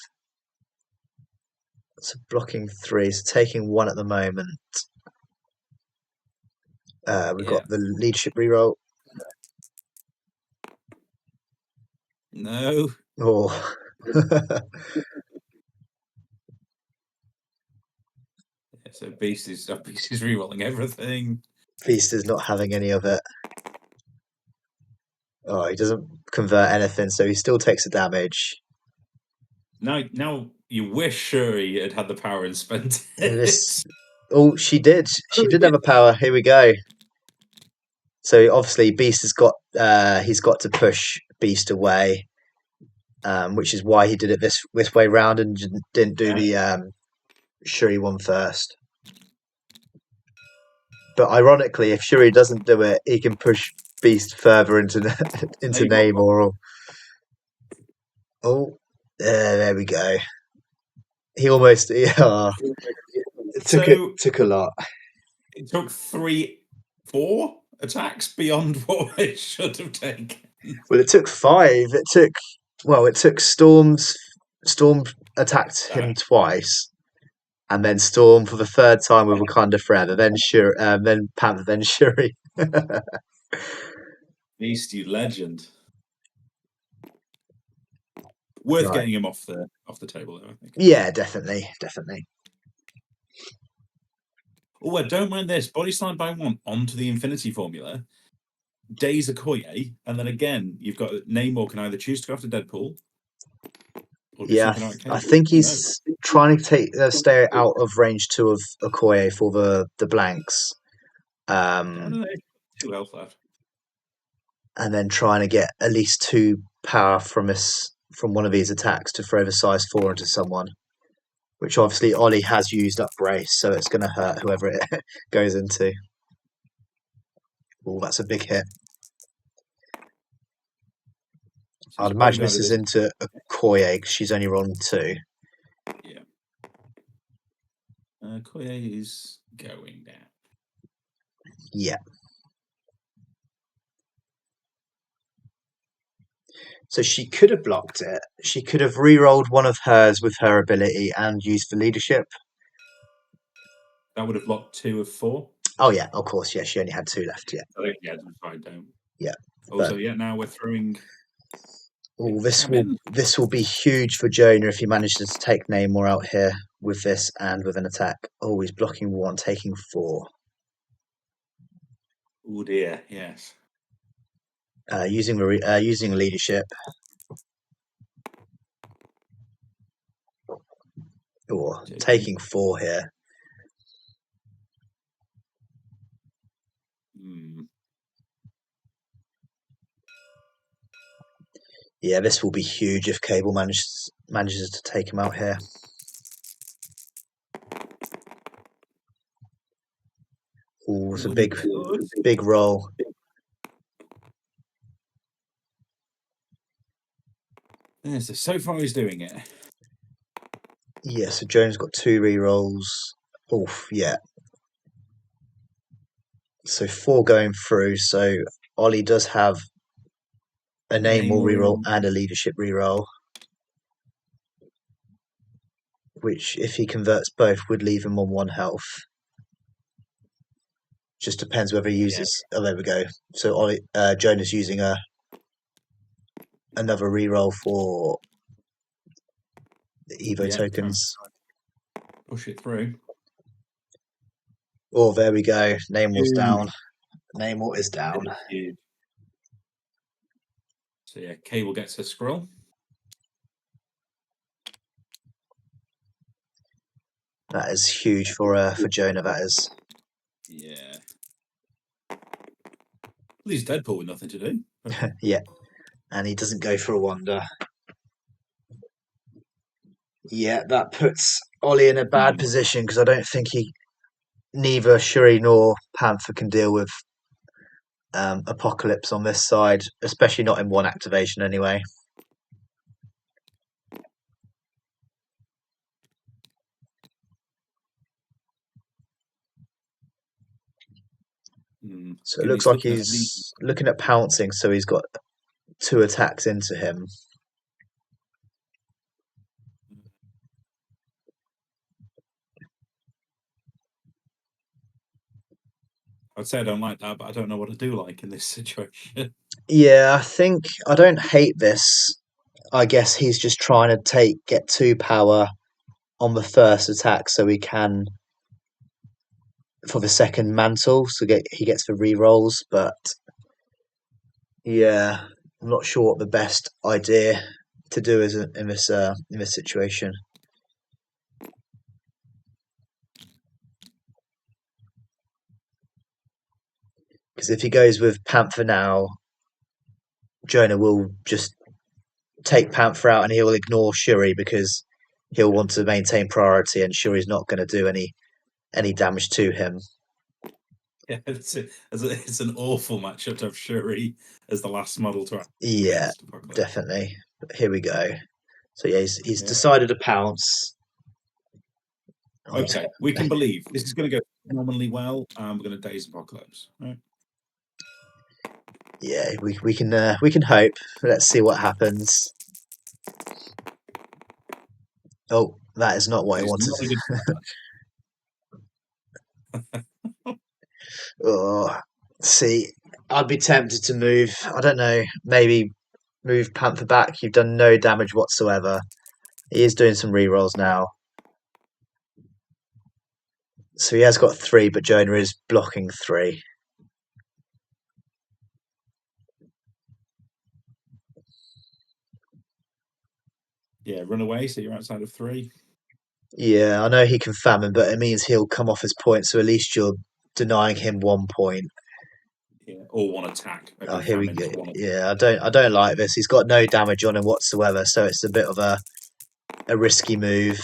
So blocking 3, so taking 1 at the moment. We've got the leadership reroll. No. Oh. So Beast is rerolling everything. Beast is not having any of it. Oh, he doesn't convert anything, so he still takes the damage. Now you wish Shuri had the power and spent it. She did. She did have a power. Here we go. So obviously, Beast has got. He's got to push Beast away, which is why he did it this way round and didn't do the Shuri one first. But ironically, if Shuri doesn't do it, he can push Beast further into Namor. There we go. He almost. It took a lot. It took 4 attacks beyond what it should have taken. Well, it took 5. It took Storm attacked him twice, and then Storm for the 3rd time with Wakanda Forever. Then Panther, then Shuri. Beast, you legend. Worth getting him off the table, though, I think. Yeah, definitely. Oh, I don't mind this. Body slide by 1 onto the Infinity Formula. Days Okoye, and then again, you've got Namor can either choose to go after Deadpool. Or do something like I think he's trying to stay out of range 2 of Okoye for the blanks. I don't know. 2 health left. And then trying to get at least 2 power from one of these attacks to throw the size 4 into someone. Which obviously Ollie has used up brace, so it's going to hurt whoever it goes into. Oh, that's a big hit. I'd imagine this is into Okoye because she's only rolling 2. Yeah. Okoye is going down. Yeah. So she could have blocked it. She could have re-rolled one of hers with her ability and used for leadership. That would have blocked 2 of 4. Oh yeah, of course. Yeah, she only had 2 left. Yeah. Yeah, I don't. Yeah. Also, now we're throwing. Oh, this will be huge for Jonah if he manages to take Namor out here with this and with an attack. Oh, he's blocking 1, taking 4. Oh dear, yes. Using leadership. Or taking 4 here. Yeah, this will be huge if Cable manages to take him out here. Oh, it's a big roll. Yeah, so far he's doing it. Yeah, so Jones got 2 rerolls. Oof, yeah. So 4 going through. So Ollie does have a Namor reroll and a leadership reroll, which, if he converts both, would leave him on 1 health. Just depends whether he uses. Oh, there we go. So Ollie, Jonah's using another reroll for the Evo tokens. Push it through. Oh, there we go. Namor's down. Namor is down. So yeah, Cable gets a scroll. That is huge for Jonah. That is. Yeah. Well, he's Deadpool with nothing to do. Yeah, and he doesn't go for a wonder. Yeah, that puts Ollie in a bad position because I don't think neither Shuri nor Panther can deal with Apocalypse on this side, especially not in 1 activation anyway. So it looks like he's looking at pouncing, so he's got 2 attacks into him. I'd say I don't like that, but I don't know what to do like in this situation. Yeah, I don't hate this. I guess he's just trying to get 2 power on the first attack so he can for the second mantle, so he gets the rerolls, but yeah, I'm not sure what the best idea to do is in this situation. Because if he goes with Panther now, Jonah will just take Panther out and he'll ignore Shuri because he'll want to maintain priority, and Shuri's not going to do any damage to him. Yeah, it's an awful matchup to have Shuri as the last model to act. Yeah, definitely. But here we go. So yeah, he's decided to pounce. Okay, we can believe this is going to go phenomenally well. We're going to daze Apocalypse. Right? Yeah, we can hope. Let's see what happens. Oh, that is not what I wanted. Oh, see, I'd be tempted to move. I don't know. Maybe move Panther back. You've done no damage whatsoever. He is doing some rerolls now. So he has got 3, but Jonah is blocking 3. Yeah, run away, so you're outside of 3. Yeah, I know he can famine, but it means he'll come off his point, so at least you're denying him 1 point. Yeah, or 1 attack. Oh, here we go. Yeah, I don't like this. He's got no damage on him whatsoever, so it's a bit of a risky move.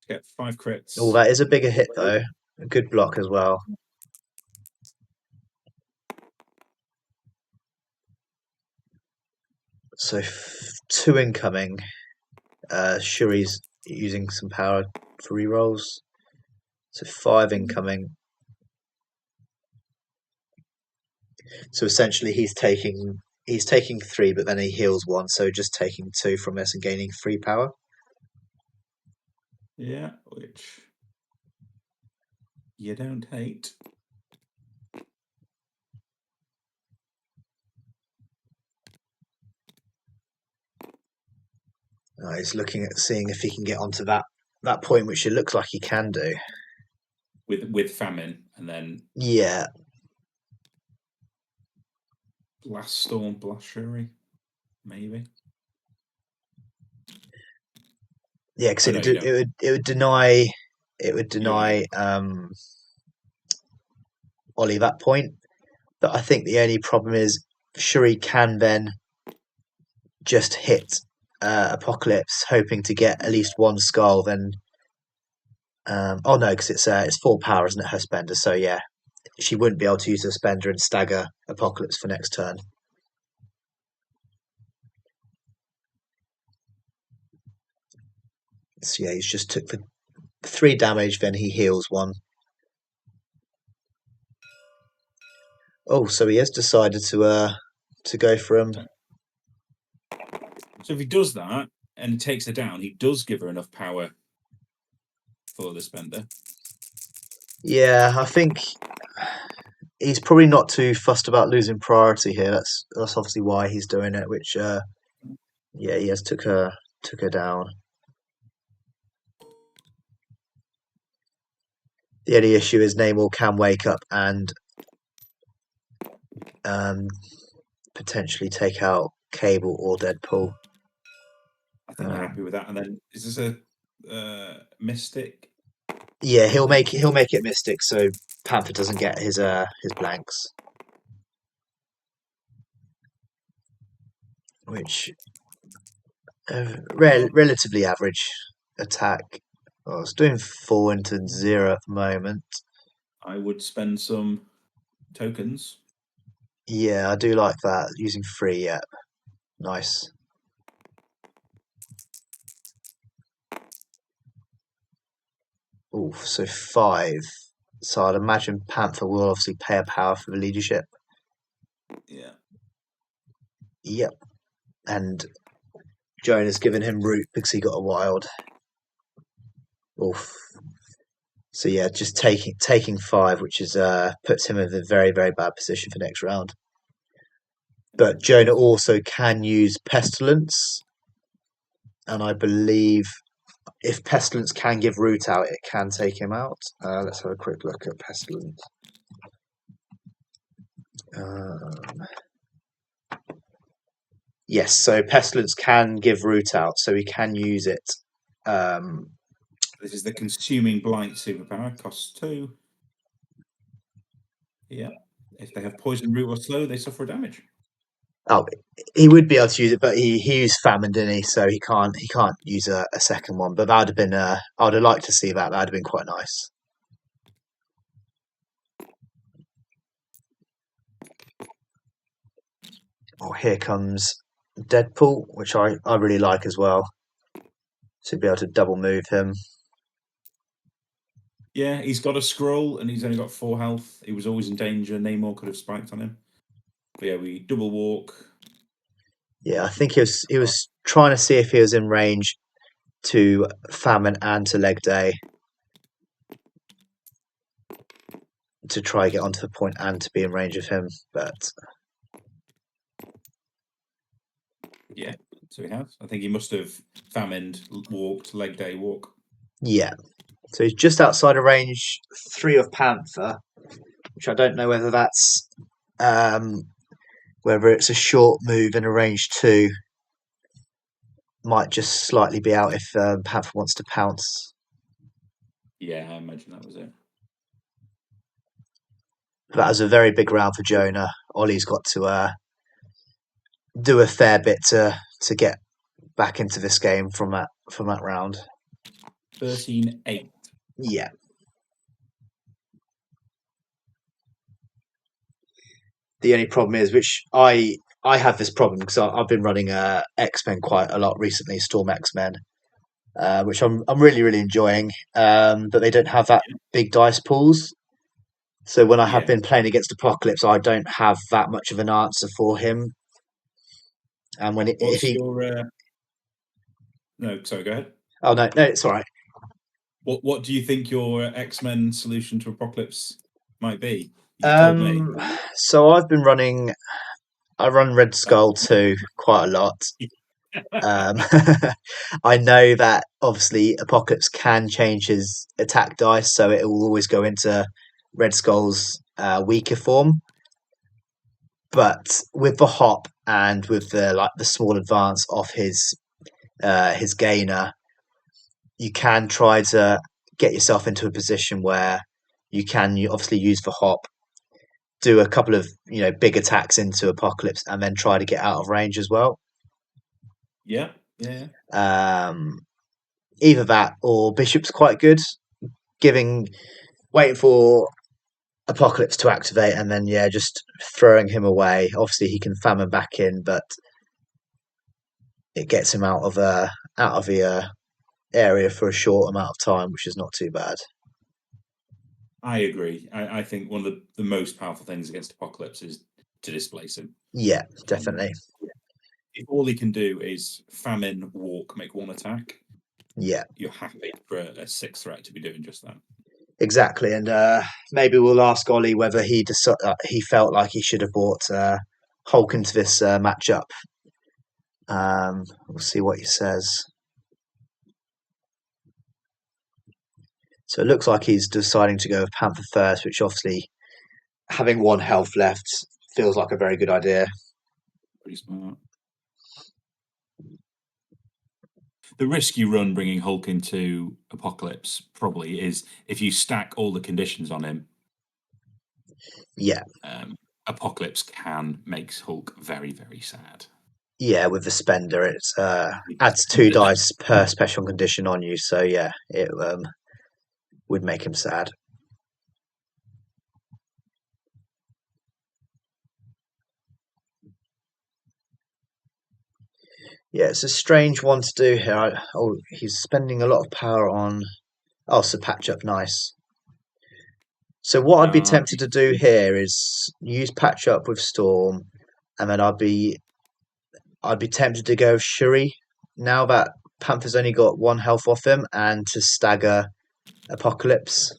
Get 5 crits. Oh, that is a bigger hit though. A good block as well. So 2 incoming. Shuri's using some power for rerolls. So 5 incoming. So essentially he's taking 3, but then he heals 1, so just taking 2 from this and gaining 3 power. Yeah, which you don't hate. He's looking at seeing if he can get onto that point, which it looks like he can do. With famine, and then yeah, Blast Storm, Blast Shuri, maybe. Yeah, because Oh no, you don't. it would deny You won't get. Ollie that point. But I think the only problem is Shuri can then just hit Apocalypse, hoping to get at least one skull. Then oh no, because it's full power, isn't it? Her spender. So yeah, she wouldn't be able to use her spender and stagger Apocalypse for next turn. So yeah, he's just took the 3 damage, then he heals 1. Oh, so he has decided to go for him. So if he does that and he takes her down, he does give her enough power for the spender. Yeah, I think he's probably not too fussed about losing priority here. That's obviously why he's doing it. Which yeah, he has took her down. The only issue is Namor can wake up and um, potentially take out Cable or Deadpool. I think you're happy with that. And then is this a Mystic? Yeah, he'll make it Mystic, so Panther doesn't get his blanks, which relatively average attack. Oh, it's doing 4 into 0 at the moment. I would spend some tokens. Yeah, I do like that. Using 3, yeah. Nice. Oof, so 5. So I'd imagine Panther will obviously pay a power for the leadership. Yeah. Yep. And Jonah's given him root because he got a wild. Oof. So yeah, just taking 5, which is puts him in a very, very bad position for next round. But Jonah also can use Pestilence, and I believe if Pestilence can give root out, it can take him out. Let's have a quick look at Pestilence. Yes, so Pestilence can give root out, so he can use it. This is the consuming blight superpower. Costs 2. Yeah. If they have poison, root, or slow, they suffer damage. Oh, he would be able to use it, but he used famine, didn't he? So he can't use a second one. But that would have been I would have liked to see that. That would have been quite nice. Oh, here comes Deadpool, which I really like as well. To be able to double move him. Yeah, he's got a scroll and he's only got 4 health. He was always in danger. Namor could have spiked on him. But yeah, we double walk. Yeah, I think he was trying to see if he was in range to famine and to leg day to try and get onto the point and to be in range of him, but Yeah, so he has. I think he must have famined, walked, leg day walk. yeah. So he's just outside of range 3 of Panther, which I don't know whether that's whether it's a short move in a range 2. Might just slightly be out if Panther wants to pounce. Yeah, I imagine that was it. That was a very big round for Jonah. Ollie's got to do a fair bit to get back into this game from that round. 13-8. Yeah. The only problem is, which I have this problem because I've been running X-Men quite a lot recently, Storm X-Men, which I'm really really enjoying. But they don't have that big dice pools. So when I have Yeah. been playing against Apocalypse, I don't have that much of an answer for him. And if What's he your no, sorry, go ahead. oh no it's all right. What do you think your X-Men solution to Apocalypse might be? You told me. Um, so I run Red Skull too quite a lot. Um, I know that obviously Apocalypse can change his attack dice, so it will always go into Red Skull's weaker form. But with the hop and with the small advance off his gainer, you can try to get yourself into a position where you obviously use the hop, do a couple of big attacks into Apocalypse, and then try to get out of range as well. Yeah, yeah. Um, Either that or Bishop's quite good, waiting for Apocalypse to activate, and then just throwing him away. Obviously, he can famine back in, but it gets him out of the area for a short amount of time, which is not too bad. I agree. I think one of the most powerful things against Apocalypse is to displace him. Yeah, definitely. If all he can do is famine, walk, make one attack, Yeah, you're happy for a 6 threat to be doing just that. exactly. And maybe we'll ask Ollie whether he felt like he should have brought Hulk into this matchup. We'll see what he says. So it looks like he's deciding to go with Panther first, which obviously, having 1 health left, feels like a very good idea. Pretty smart. The risk you run bringing Hulk into Apocalypse probably is if you stack all the conditions on him. Yeah. Apocalypse can make Hulk very, very sad. Yeah, with the spender, it adds 2 dice per special condition on you. So yeah, it would make him sad. Yeah, it's a strange one to do here. He's spending a lot of power on. Oh, so patch up, nice. So what I'd be tempted to do here is use patch up with Storm, and then I'd be tempted to go Shuri now that Panther's only got 1 health off him, and to stagger Apocalypse.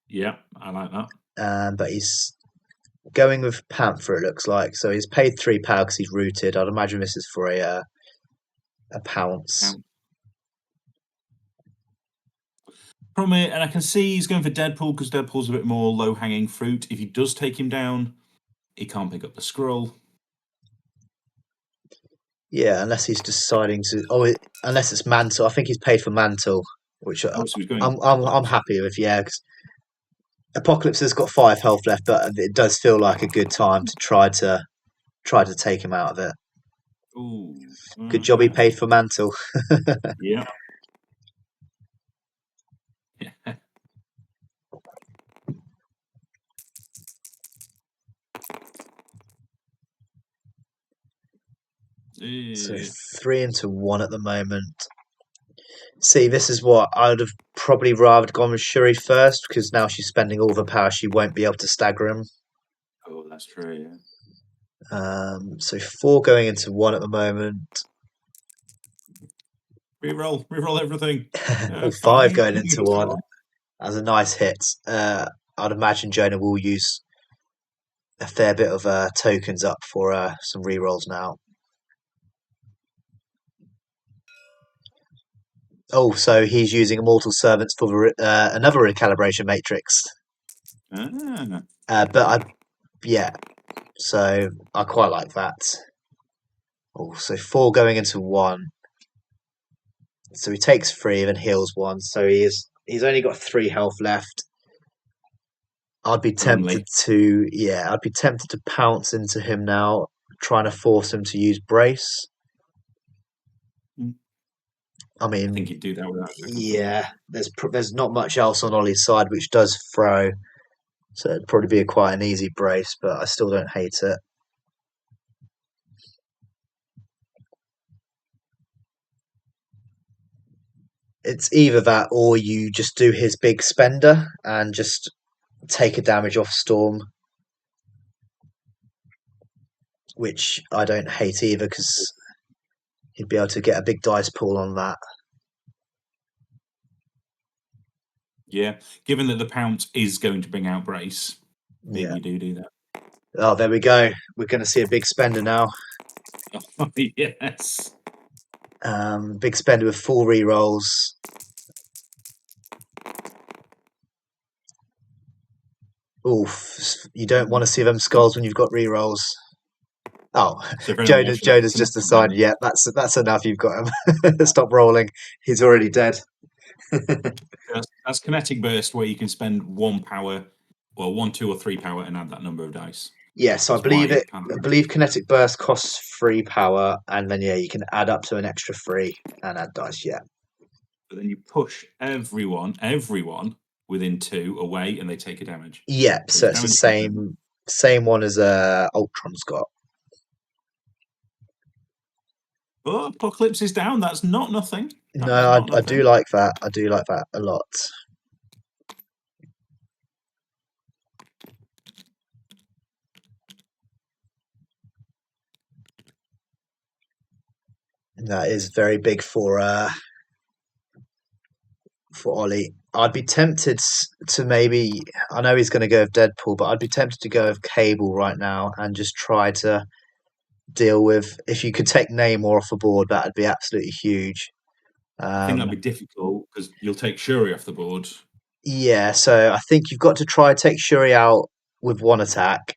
Yeah, I like that. But he's going with Panther, it looks like. So he's paid 3 power because he's rooted. I'd imagine this is for a pounce. Problem is, and I can see he's going for Deadpool because Deadpool's a bit more low-hanging fruit. If he does take him down, he can't pick up the scroll. Yeah, unless he's deciding to. Unless it's Mantle. I think he's paid for Mantle, which So he's going I'm happy with. Yeah, because Apocalypse has got 5 health left, but it does feel like a good time to try to take him out of it. Ooh, Good job he paid for Mantle. Yeah. So 3 into 1 at the moment. See, this is what I would have probably rather gone with Shuri first, because now she's spending all the power, she won't be able to stagger him. Oh, that's true. Yeah. So 4 going into 1 at the moment. Reroll everything. All 5 going into 1. That's a nice hit. I'd imagine Jonah will use a fair bit of tokens up for some rerolls now. Oh, so he's using Immortal Servants for another recalibration matrix. Yeah, so I quite like that. Oh, so 4 going into 1. So he takes 3 and heals 1. So he's only got 3 health left. I'd be tempted to pounce into him now, trying to force him to use brace. I mean, I think he'd do that without yeah. There's not much else on Ollie's side which does throw, so it'd probably be quite an easy brace. But I still don't hate it. It's either that or you just do his big spender and just take a damage off Storm, which I don't hate either because he'd be able to get a big dice pool on that. Yeah, given that the pounce is going to bring out brace, maybe you do that. Oh, there we go. We're going to see a big spender now. Oh, yes. Big spender with 4 rerolls. Oof, you don't want to see them skulls when you've got rerolls. So if anyone watching that Jonah's can just decided. remember, Yeah, that's enough. You've got him. Stop rolling. He's already dead. that's kinetic burst, where you can spend 1 power, well, 1, 2, or 3 power, and add that number of dice. Yes, I That's why believe it. Panther. I believe kinetic burst costs 3 power, and then you can add up to an extra 3 and add dice. Yeah. But then you push everyone within 2 away, and they take a damage. Yep. So So it's it's the damage control. same one as Ultron's got. Oh, Apocalypse is down. That's not nothing. That No, is not I do nothing. like that. I do like that a lot. That is very big for Ollie. I'd be tempted to maybe. I know he's going to go with Deadpool, but I'd be tempted to go with Cable right now and just try to deal with. If you could take Namor off the board, that'd be absolutely huge. I think that'd Um, be difficult because you'll take Shuri off the board. yeah, so I think you've got to try and take Shuri out with one attack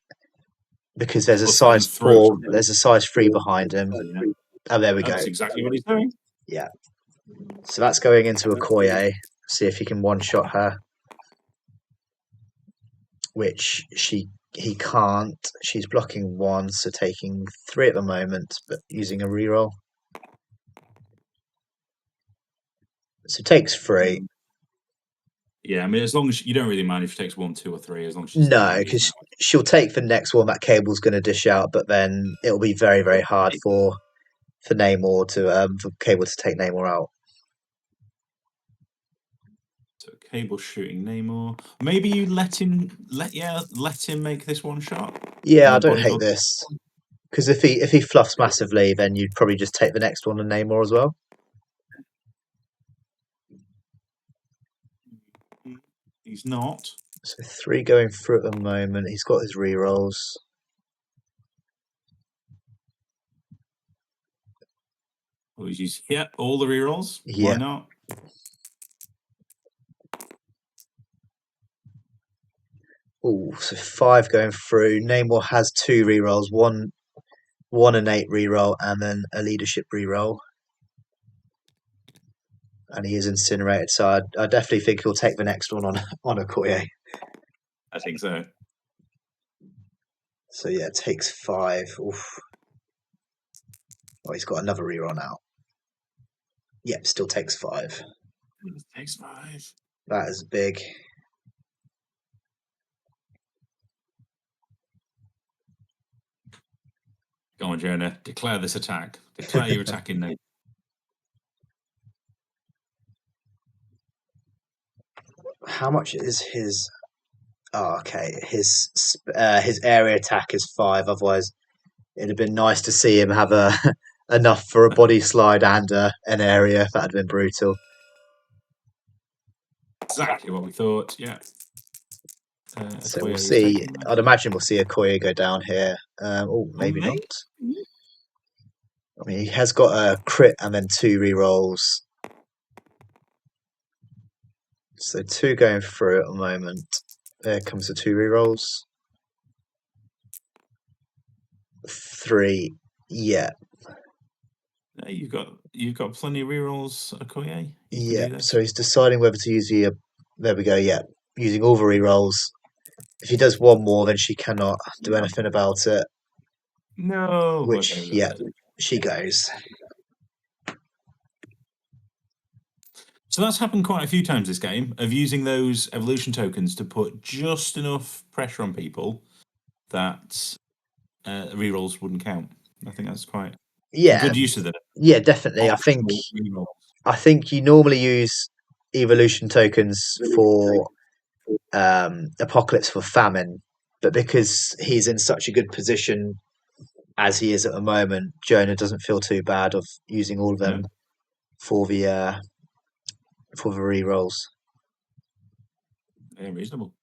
because there's a Plus, let him size throw 4, something. there's a size 3 behind him. So, yeah, Oh, there we go. that's exactly what he's doing. Yeah. So that's going into Okoye. See if he can one shot her, which he can't. She's blocking 1, so taking 3 at the moment, but using a reroll. So takes 3. Yeah, I mean, as long as you don't really mind if she takes 1, 2, or 3, as long as she's still No, damaging because that. she'll take the next one that Cable's going to dish out, but then it'll be very very hard for Namor to for Cable to take Namor out. So Cable shooting Namor. Maybe you let him make this one shot. Yeah, And I then don't body hate block. this because if he fluffs massively, then you'd probably just take the next one and Namor as well. He's not. So 3 going through at the moment. He's got his rerolls. Oh, he's used all the rerolls. Why Yeah. not? Oh, so 5 going through. Namor has 2 rerolls, one innate reroll and then a leadership reroll. And he is incinerated, so I definitely think he'll take the next one on Okoye. I think so. So yeah, it takes 5. Oof. Oh, he's got another reroll now. Yep, still takes 5. Takes 5. That is big. Go on, Jonah. Declare this attack. Declare your attacking name. How much is his? Oh, okay. His area attack is 5. Otherwise, it'd have been nice to see him have a enough for a body slide and an area. That'd have been brutal. Exactly what we thought. Yeah. So we'll Okoye is see. taking that. I'd imagine we'll see Okoye go down here. Oh, Oh, maybe not. mate. I mean, he has got a crit and then 2 rerolls. So 2 going through at the moment. There comes the 2 rerolls. 3. Yeah. You've got plenty of rerolls, Okoye. You can Yeah. do this. So he's deciding whether to use the. There we go. Yeah. Using all the rerolls. If he does one more, then she cannot do anything about it. No. Which, Okay, yeah, she goes. So that's happened quite a few times this game, of using those evolution tokens to put just enough pressure on people that rerolls wouldn't count. I think that's quite a Yeah. good use of the Yeah, definitely. optional reroll. I think you normally use evolution tokens for Apocalypse for Famine, but because he's in such a good position as he is at the moment, Jonah doesn't feel too bad of using all of them No, for the rerolls. yeah, reasonable.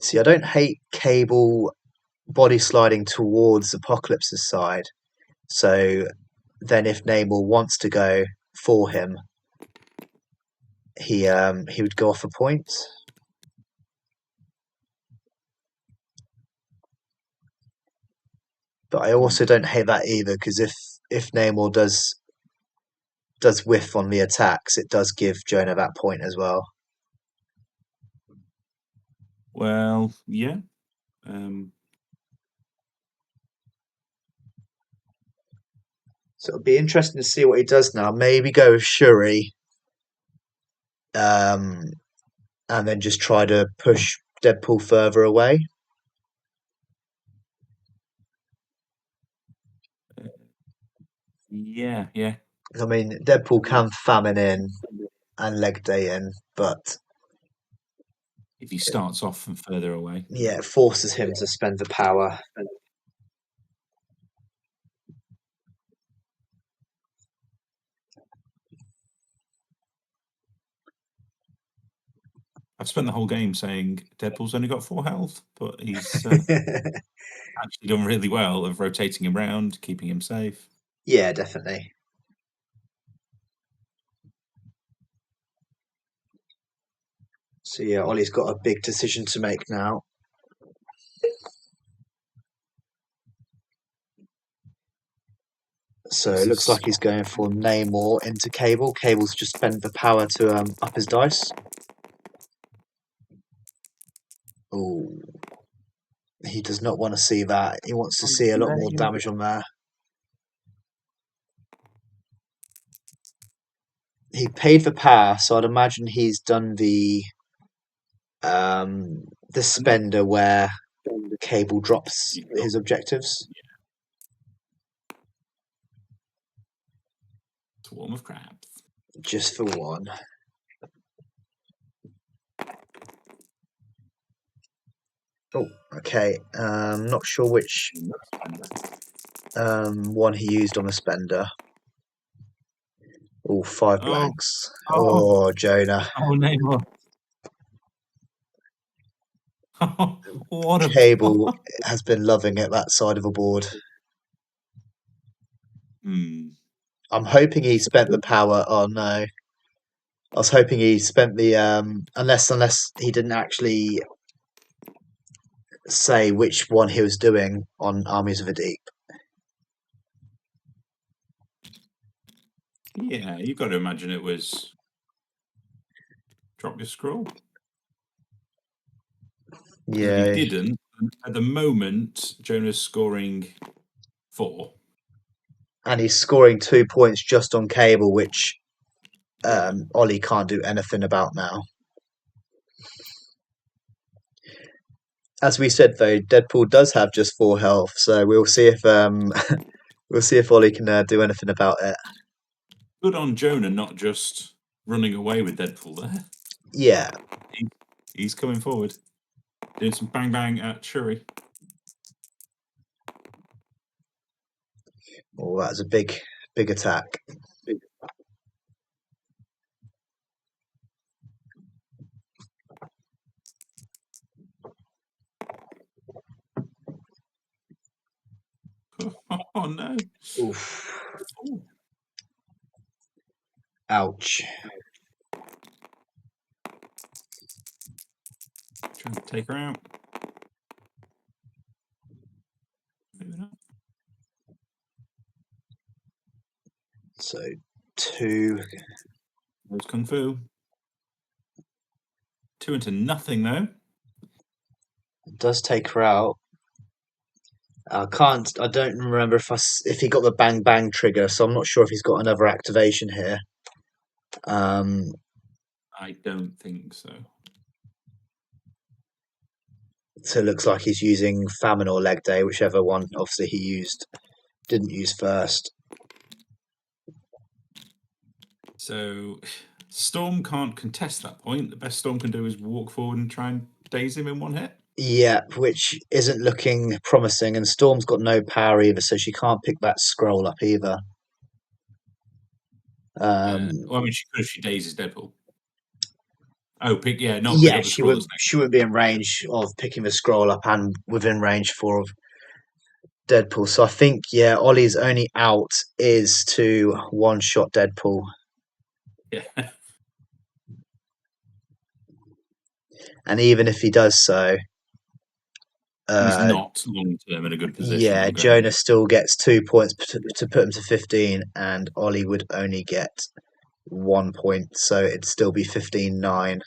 See, I don't hate Cable body sliding towards Apocalypse's side. So then, if Namor wants to go for him, he would go off a point. But I also don't hate that either because if Namor does whiff on the attacks, it does give Jonah that point as well. Well, yeah. So it'll be interesting to see what he does now. Maybe go with Shuri, and then just try to push Deadpool further away. Yeah, yeah. I mean, Deadpool can famine in and leg day in, but If he starts off from further away. yeah, it forces him to spend the power. I've spent the whole game saying Deadpool's only got 4 health, but he's actually done really well of rotating him around, keeping him safe. Yeah, definitely. So yeah, Ollie's got a big decision to make now. So This it looks is like he's going for Namor into Cable. Cable's just spent the power to up his dice. Oh, he does not want to see that. He wants to see a lot more damage on there. He paid the power, so I'd imagine he's done the spender where Cable drops his objectives. Swarm of crabs. Just for one. Oh, okay. Not sure which one he used on the spender. Oh, 5 blanks. Oh, Jonah. Oh, Neymar. What a Cable has been loving it, that side of the board. I'm hoping he spent the power. Oh no. I was hoping he spent the unless he didn't actually say which one he was doing on Armies of the Deep. Yeah, you've got to imagine it was drop your scroll. Yeah. If he didn't, at the moment, Jonah's scoring 4. And he's scoring 2 points just on Cable, which Ollie can't do anything about now. As we said though, Deadpool does have just 4 health, so we'll see if we'll see if Ollie can do anything about it. Good on Jonah, not just running away with Deadpool there. Yeah. He's coming forward. Doing some bang bang at Shuri. Oh, that's a big attack. Oh no. Oof. Ouch. Trying to take her out. Maybe not. So 2. There's Kung Fu. 2 into nothing though. Does take her out. I don't remember if he got the bang bang trigger, so I'm not sure if he's got another activation here. I don't think so. So it looks like he's using famine or leg day, whichever one obviously he didn't use first. So Storm can't contest that point. The best Storm can do is walk forward and try and daze him in one hit. Yeah, which isn't looking promising, and Storm's got no power either, so she can't pick that scroll up either. Well, I mean, she could if she dazes Deadpool. Oh, not pick up the she scroll. she wouldn't be in range of picking the scroll up and within range for Deadpool. So I think Ollie's only out is to one shot Deadpool. Yeah. And even if he does so, And it's not long term in a good position. Yeah, or going Jonah still gets 2 points to put him to 15, and Ollie would only get 1 point, so it'd still be 15-9.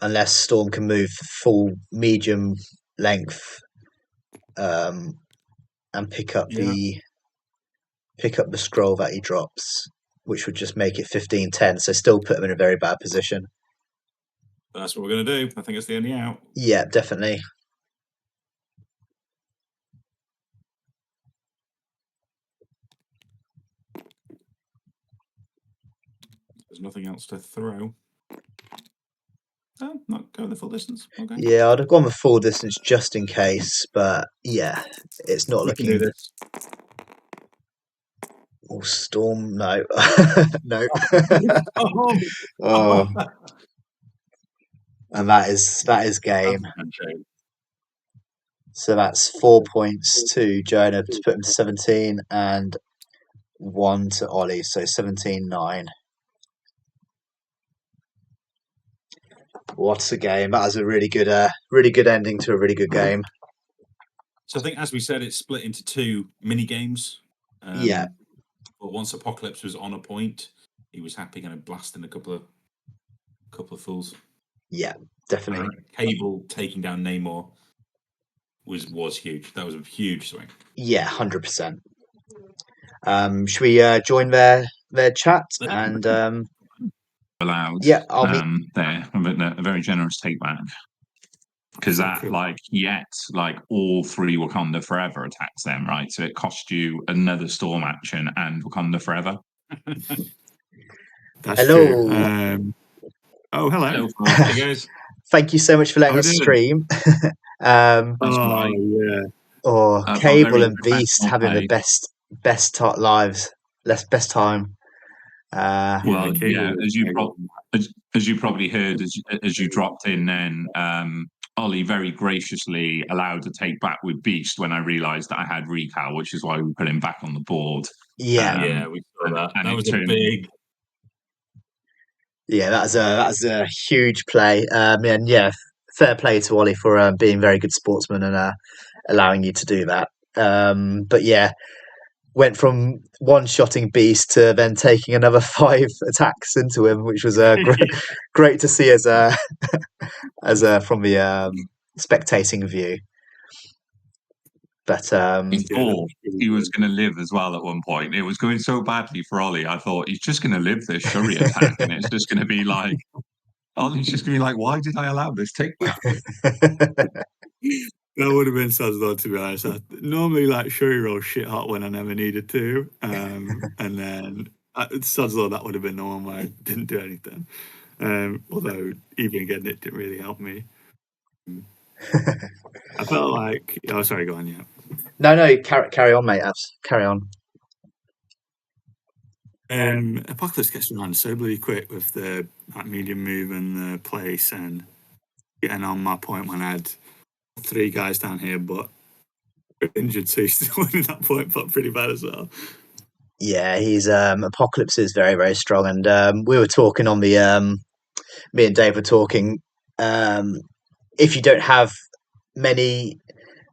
Unless Storm can move full medium length, and pick up the scroll that he drops, which would just make it 15-10. So still put him in a very bad position. That's what we're going to do. I think it's the only out. Yeah, definitely. There's nothing else to throw. Oh, not go the full distance. Okay. Yeah, I'd have gone the full distance just in case, but yeah, it's not We can looking. do this. Oh, Storm, no, no. Oh, Oh, and that is game. So that's 4 points to Jonah to put him to 17, and 1 to Ollie, so 17-9. What a game! That was a really good ending to a really good game. So I think, as we said, it's split into 2 mini games. Yeah. But once Apocalypse was on a point, he was happy kind of blasting a couple of fools. Yeah, definitely. Cable taking down Namor was huge. That was a huge swing. Yeah, 100%. Should we join their chat and allowed? Yeah, I'll meet. There, a very generous take back. Because that, like, yet, like, all 3 Wakanda Forever attacks them, right? So it cost you another Storm action and Wakanda Forever. That's Hello. true. Oh, hello. Hey guys. Thank you so much for letting How us we stream. That's right. Yeah. Or Our Cable very and Beast professional having the play. best lives, best time. Well, Cable yeah, was as you probably heard as you dropped in, then Ollie very graciously allowed to take back with Beast when I realised that I had Recal, which is why we put him back on the board. Yeah, Yeah, we saw that. and That it was a turned- big. yeah, that's a huge play. And yeah, fair play to Ollie for being a very good sportsman and allowing you to do that. But yeah, went from one-shotting Beast to then taking another 5 attacks into him, which was great to see as from the spectating view. But He thought he was going to live as well at one point. It was going so badly for Ollie. I thought he's just going to live this Shuri attack, and it's just going to be like Ollie's just going to be like, "Why did I allow this take back?" That would have been sad though, to be honest. I normally like Shuri roll shit hot when I never needed to. And then sad though that would have been the one where I didn't do anything. Although even getting it didn't really help me. I felt like sorry, go on, yeah. No, carry on, mate. Carry on. Apocalypse gets around so bloody quick with the medium move and the place and getting on my point when I had 3 guys down here, but injured, so he's still winning that point, but pretty bad as well. Yeah, he's Apocalypse is very, very strong, and we were talking on the me and Dave were talking. If you don't have many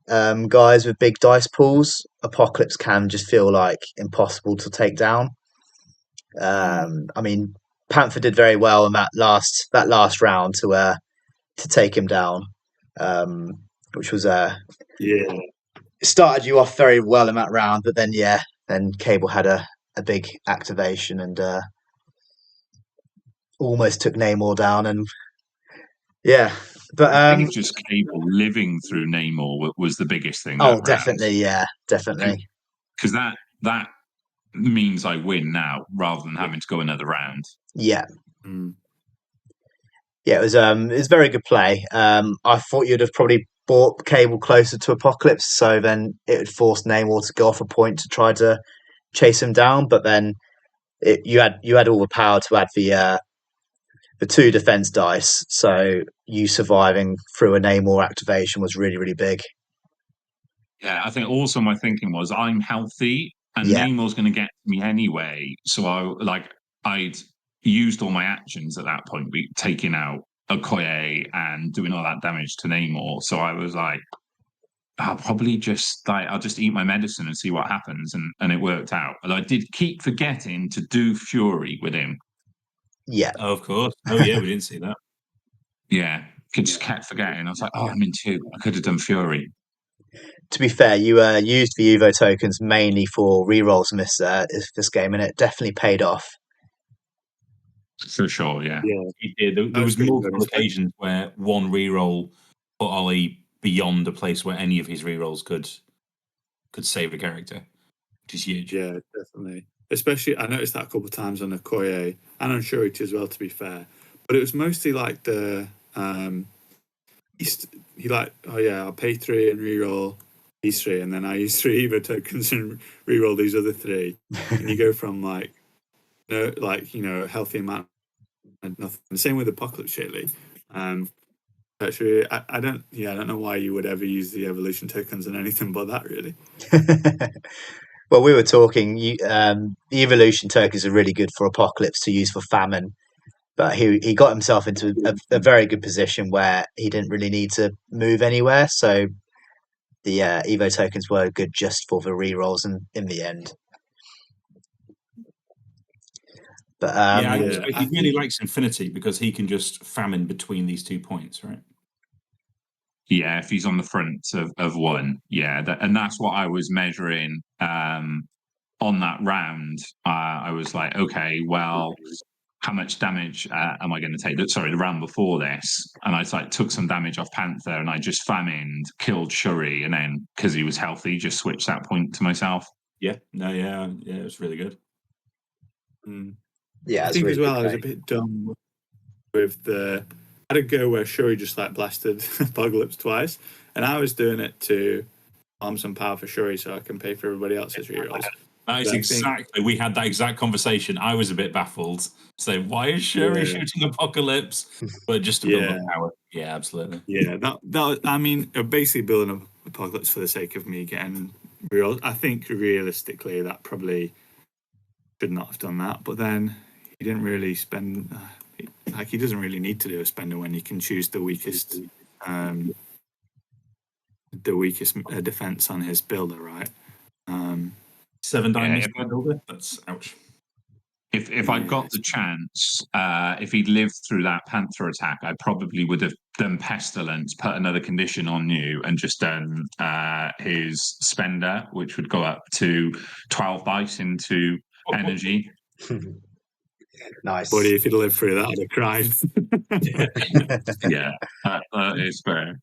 guys with big dice pools, Apocalypse can just feel like impossible to take down. I mean, Panther did very well in that last round to take him down, which was Yeah. started you off very well in that round, but then then Cable had a big activation and almost took Namor down, and but I think just Cable living through Namor was the biggest thing. Oh, definitely, definitely, because that means I win now rather than having to go another round. Yeah. Yeah, it was very good play. I thought you'd have probably brought Cable closer to Apocalypse, so then it would force Namor to go off a point to try to chase him down. But then you had all the power to add the 2 defense dice, so you surviving through a Namor activation was really, really big. Yeah, I think also my thinking was I'm healthy and Namor's going to get me anyway, so I'd used all my actions at that point, taking out Okoye and doing all that damage to Namor. So I was like, I'll probably just I'll just eat my medicine and see what happens, and it worked out. And I did keep forgetting to do Fury with him. Yeah. Oh, of course. Oh, yeah, we didn't see that. Yeah, just kept forgetting. I was like, oh, I'm in 2. I could have done Fury. To be fair, you used the Evo tokens mainly for rerolls in this game, and it definitely paid off. For sure, yeah. He did. There was multiple occasions where one reroll put Ollie beyond a place where any of his rerolls could save a character, which is huge. Yeah, definitely. Especially, I noticed that a couple of times on Okoye and on Shurichi as well, to be fair. But it was mostly like the he like, oh yeah, I'll pay 3 and reroll these 3, and then I use 3 Evo tokens and reroll these other 3, and you go from like a healthy amount and nothing. The same with Apocalypse Lately. Actually, I don't know why you would ever use the evolution tokens and anything but that, really. Well, we were talking. The evolution tokens are really good for Apocalypse to use for famine, but he got himself into a very good position where he didn't really need to move anywhere. So the Evo tokens were good just for the rerolls in the end. But he really likes Infinity because he can just famine between these 2 points, right? Yeah, if he's on the front of 1, and that's what I was measuring on that round. I was like, okay, well, how much damage am I going to take? Sorry, the round before this, and I took some damage off Panther, and I just famined, killed Shuri, and then because he was healthy, just switched that point to myself. Yeah, it was really good. Yeah, I think really as well, I was a bit dumb with the. I had a go where Shuri just blasted Apocalypse twice, and I was doing it to farm some power for Shuri so I can pay for everybody else's rerolls. That is exactly. We had that exact conversation. I was a bit baffled. So why is Shuri shooting Apocalypse? But just to build up power. Yeah, absolutely. Yeah, that I mean, basically building up Apocalypse for the sake of me getting real. I think realistically that probably should not have done that. But then he didn't really spend. He doesn't really need to do a spender when he can choose the weakest defense on his builder, right? 7 diamonds per builder. That's ouch. If I got the chance, if he'd lived through that Panther attack, I probably would have done Pestilence, put another condition on you, and just done his spender, which would go up to 12 bites into energy. Nice. But if he'd lived through that, I'd have cried. Yeah, that is fair.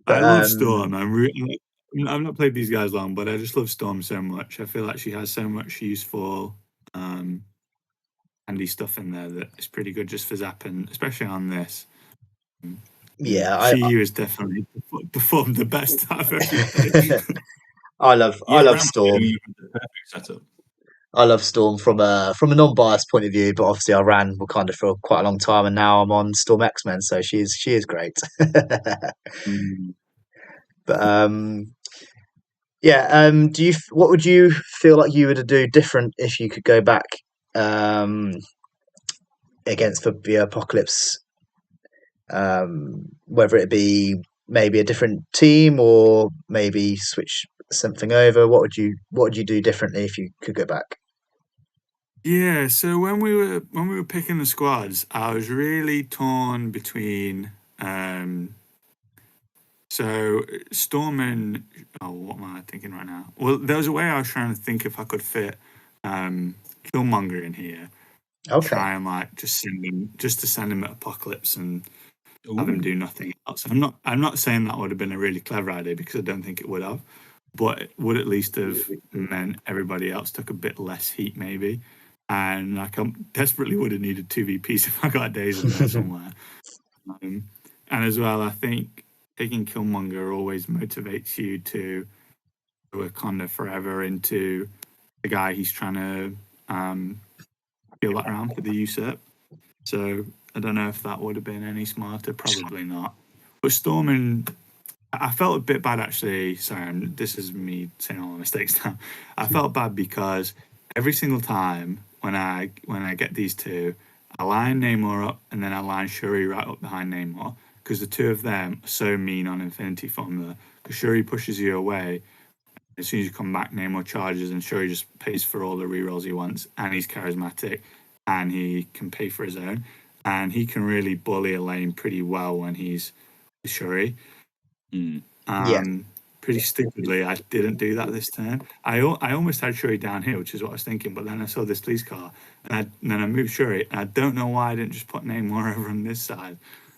I love Storm. I've not played these guys long, but I just love Storm so much. I feel like she has so much useful handy stuff in there that it's pretty good just for zapping, especially on this. Yeah, she was definitely performed the best out of everybody. I love Storm. Perfect setup. I love Storm from a non-biased point of view, but obviously I ran Wakanda for quite a long time, and now I'm on Storm X-Men, so she is great. But what would you feel like you would do different if you could go back against the Apocalypse? Whether it be maybe a different team or maybe switch something over. What would you do differently if you could go back? Yeah, so when we were picking the squads, I was really torn between so Storm and what am I thinking right now? Well, there was a way I was trying to think if I could fit Killmonger in here. Okay. Try and just to send him at Apocalypse and have him do nothing else. I'm not saying that would have been a really clever idea because I don't think it would have, but it would at least have meant everybody else took a bit less heat maybe. And I desperately would have needed 2 VPs if I got Days in there somewhere. And as well, I think taking Killmonger always motivates you to Wakanda forever into the guy he's trying to kill that round for the usurp. So I don't know if that would have been any smarter. Probably not. But Storm I felt a bit bad actually. Sorry, this is me saying all my mistakes now. I felt bad because every single time when I get these two, I line Namor up and then I line Shuri right up behind Namor, because the two of them are so mean on Infinity Formula. Because Shuri pushes you away. As soon as you come back, Namor charges, and Shuri just pays for all the rerolls he wants, and he's charismatic, and he can pay for his own, and he can really bully a lane pretty well when he's with Shuri. Pretty stupidly, I didn't do that this turn. I almost had Shuri down here, which is what I was thinking, but then I saw this police car, and then I moved Shuri, and I don't know why I didn't just put Namor over on this side.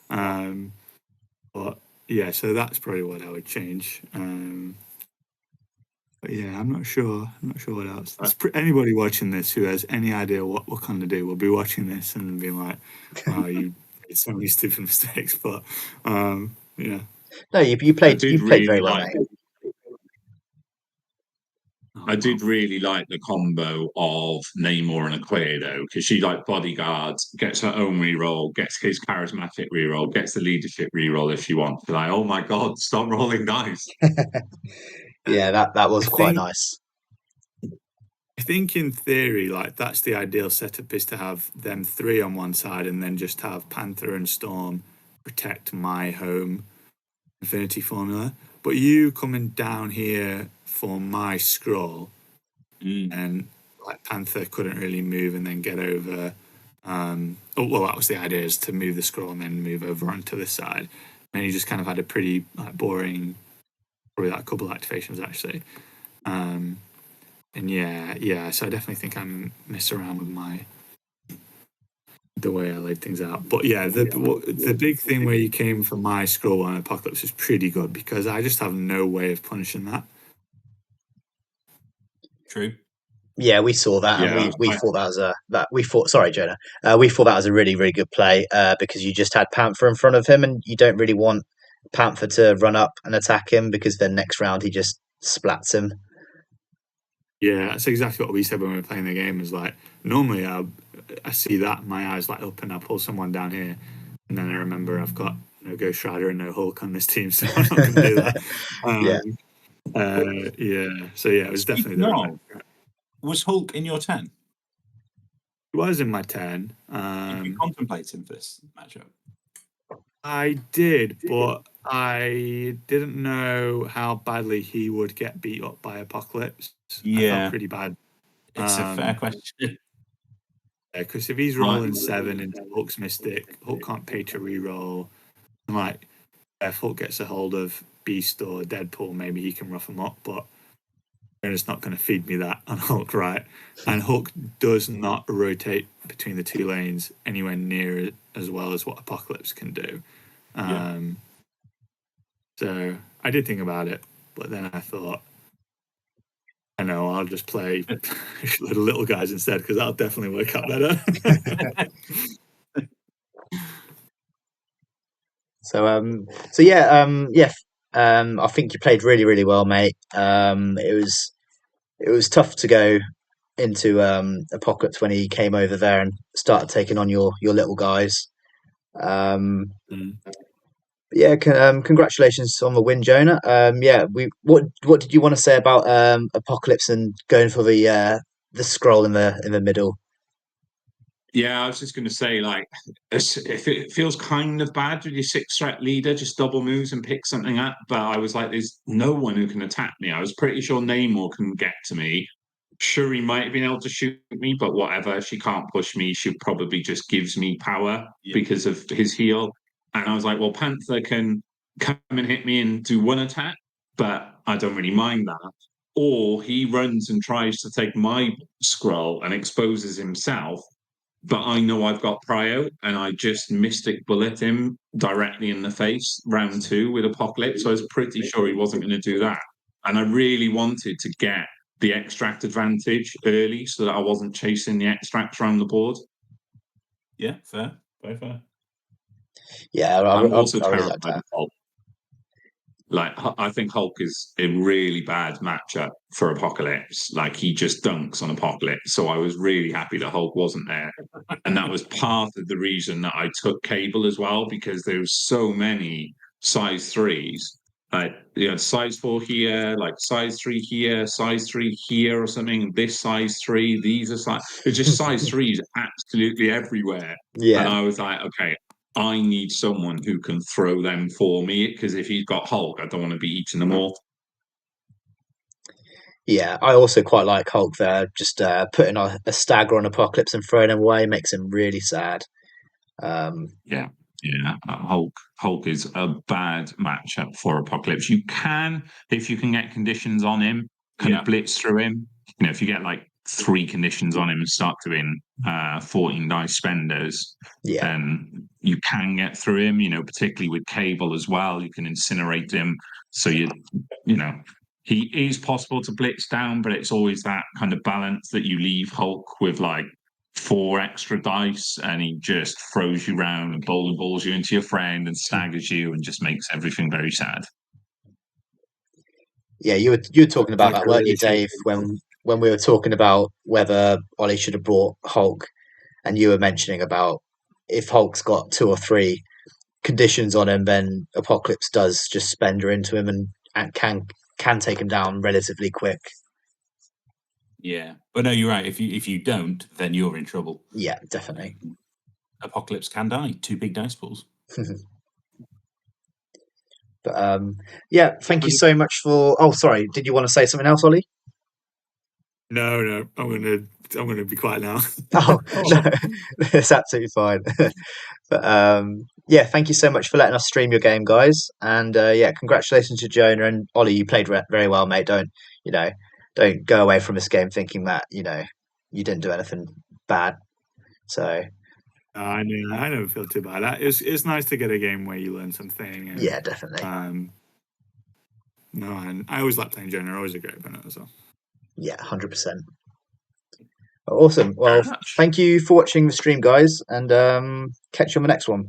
But yeah, so that's probably what I would change. But yeah, I'm not sure what else. Anybody watching this who has any idea what Wakanda do will be watching this and be like, "Wow, you made so many stupid mistakes." But yeah. No, you played very well, mate. I did really like the combo of Namor and Okoye, though, because she bodyguards, gets her own reroll, gets his charismatic reroll, gets the leadership reroll if she wants. Like, oh my god, stop rolling dice. Yeah, that was quite nice. I think in theory, that's the ideal setup, is to have them three on one side and then just have Panther and Storm protect my home Infinity Formula. But you coming down here for my scroll, and Panther couldn't really move and then get over. That was the idea, is to move the scroll and then move over onto this side. And you just kind of had a pretty boring, probably a couple of activations actually. And yeah, so I definitely think I'm messing around with the way I laid things out. But yeah, the big thing where you came for my scroll on Apocalypse is pretty good, because I just have no way of punishing that. True. Yeah, we saw that, and we thought sorry, Jonah. We thought that was a really, really good play, because you just had Panther in front of him, and you don't really want Panther to run up and attack him, because then next round he just splats him. Yeah, that's exactly what we said when we were playing the game. Is normally I see that, my eyes light up, and I pull someone down here, and then I remember I've got no Ghost Rider and no Hulk on this team, so I'm not going to do that. So yeah, it was definitely the right. Was Hulk in your 10? He was in my 10. Did you contemplate him for this matchup? I did, but I didn't know how badly he would get beat up by Apocalypse. I felt pretty bad. It's a fair question. Because if he's rolling 7 into Hulk's Mystic, Hulk can't pay to reroll. And if Hulk gets a hold of Beast or Deadpool, maybe he can rough him up, but it's not going to feed me that on Hulk, right? And Hulk does not rotate between the two lanes anywhere near as well as what Apocalypse can do. So I did think about it, but then I thought, I know, I'll just play little guys instead, because that'll definitely work out better. I think you played really, really well, mate. It was tough to go into Apocalypse when he came over there and started taking on your little guys. Congratulations on the win, Jonah. What did you want to say about Apocalypse and going for the scroll in the middle? Yeah, I was just going to say, if it feels kind of bad with your 6-threat leader, just double moves and pick something up. But I was like, there's no one who can attack me. I was pretty sure Namor can get to me. Shuri might have been able to shoot me, but whatever. If she can't push me, she probably just gives me power because of his heal. And I was like, well, Panther can come and hit me and do one attack, but I don't really mind that. Or he runs and tries to take my scroll and exposes himself, but I know I've got prio, and I just Mystic Bullet him directly in the face round 2 with Apocalypse. So I was pretty sure he wasn't going to do that. And I really wanted to get the extract advantage early so that I wasn't chasing the extracts around the board. Yeah, fair. Very fair. Yeah, I'm also I really terrified of Hulk. I think Hulk is a really bad matchup for Apocalypse. He just dunks on Apocalypse. So I was really happy that Hulk wasn't there. And that was part of the reason that I took Cable as well, because there was so many size 3s. like size 4 here, like size 3 here, size 3 here, or something. This size 3, these are size. It's just size 3 is absolutely everywhere. And I was like, okay, I need someone who can throw them for me, because if he's got Hulk, I don't want to be eating them all. Yeah, I also quite like Hulk there. Just putting a stagger on Apocalypse and throwing him away makes him really sad. Yeah. Hulk is a bad matchup for Apocalypse. You can, if you can get conditions on him, kind of blitz through him. If you get like 3 conditions on him and start doing 14 dice spenders, Yeah, then you can get through him. Particularly with Cable as well, you can incinerate him. So he is possible to blitz down, but it's always that kind of balance that you leave Hulk with like 4 extra dice, and he just throws you around and bowling balls you into your friend and staggers you and just makes everything very sad. yeah. You were talking about that, weren't you, Dave? When we were talking about whether Ollie should have brought Hulk, and you were mentioning about if Hulk's got 2 or 3 conditions on him, then Apocalypse does just spender into him and can take him down relatively quick. Yeah, but no, you're right. If you don't, then you're in trouble. Yeah, definitely. Apocalypse can die. 2 big dice pools. But yeah, thank you so much for. Oh, sorry. Did you want to say something else, Ollie? No, I'm gonna be quiet now. Oh, no, it's absolutely fine. But yeah, thank you so much for letting us stream your game, guys. And yeah, congratulations to Jonah and Ollie. You played very well, mate. Don't go away from this game thinking that you didn't do anything bad. So I never feel too bad. It's nice to get a game where you learn something. And, yeah, definitely. No, and I always like playing Jonah. Always a great opponent as well. Yeah, 100%. Awesome. Well, thank you for watching the stream, guys, and catch you on the next one.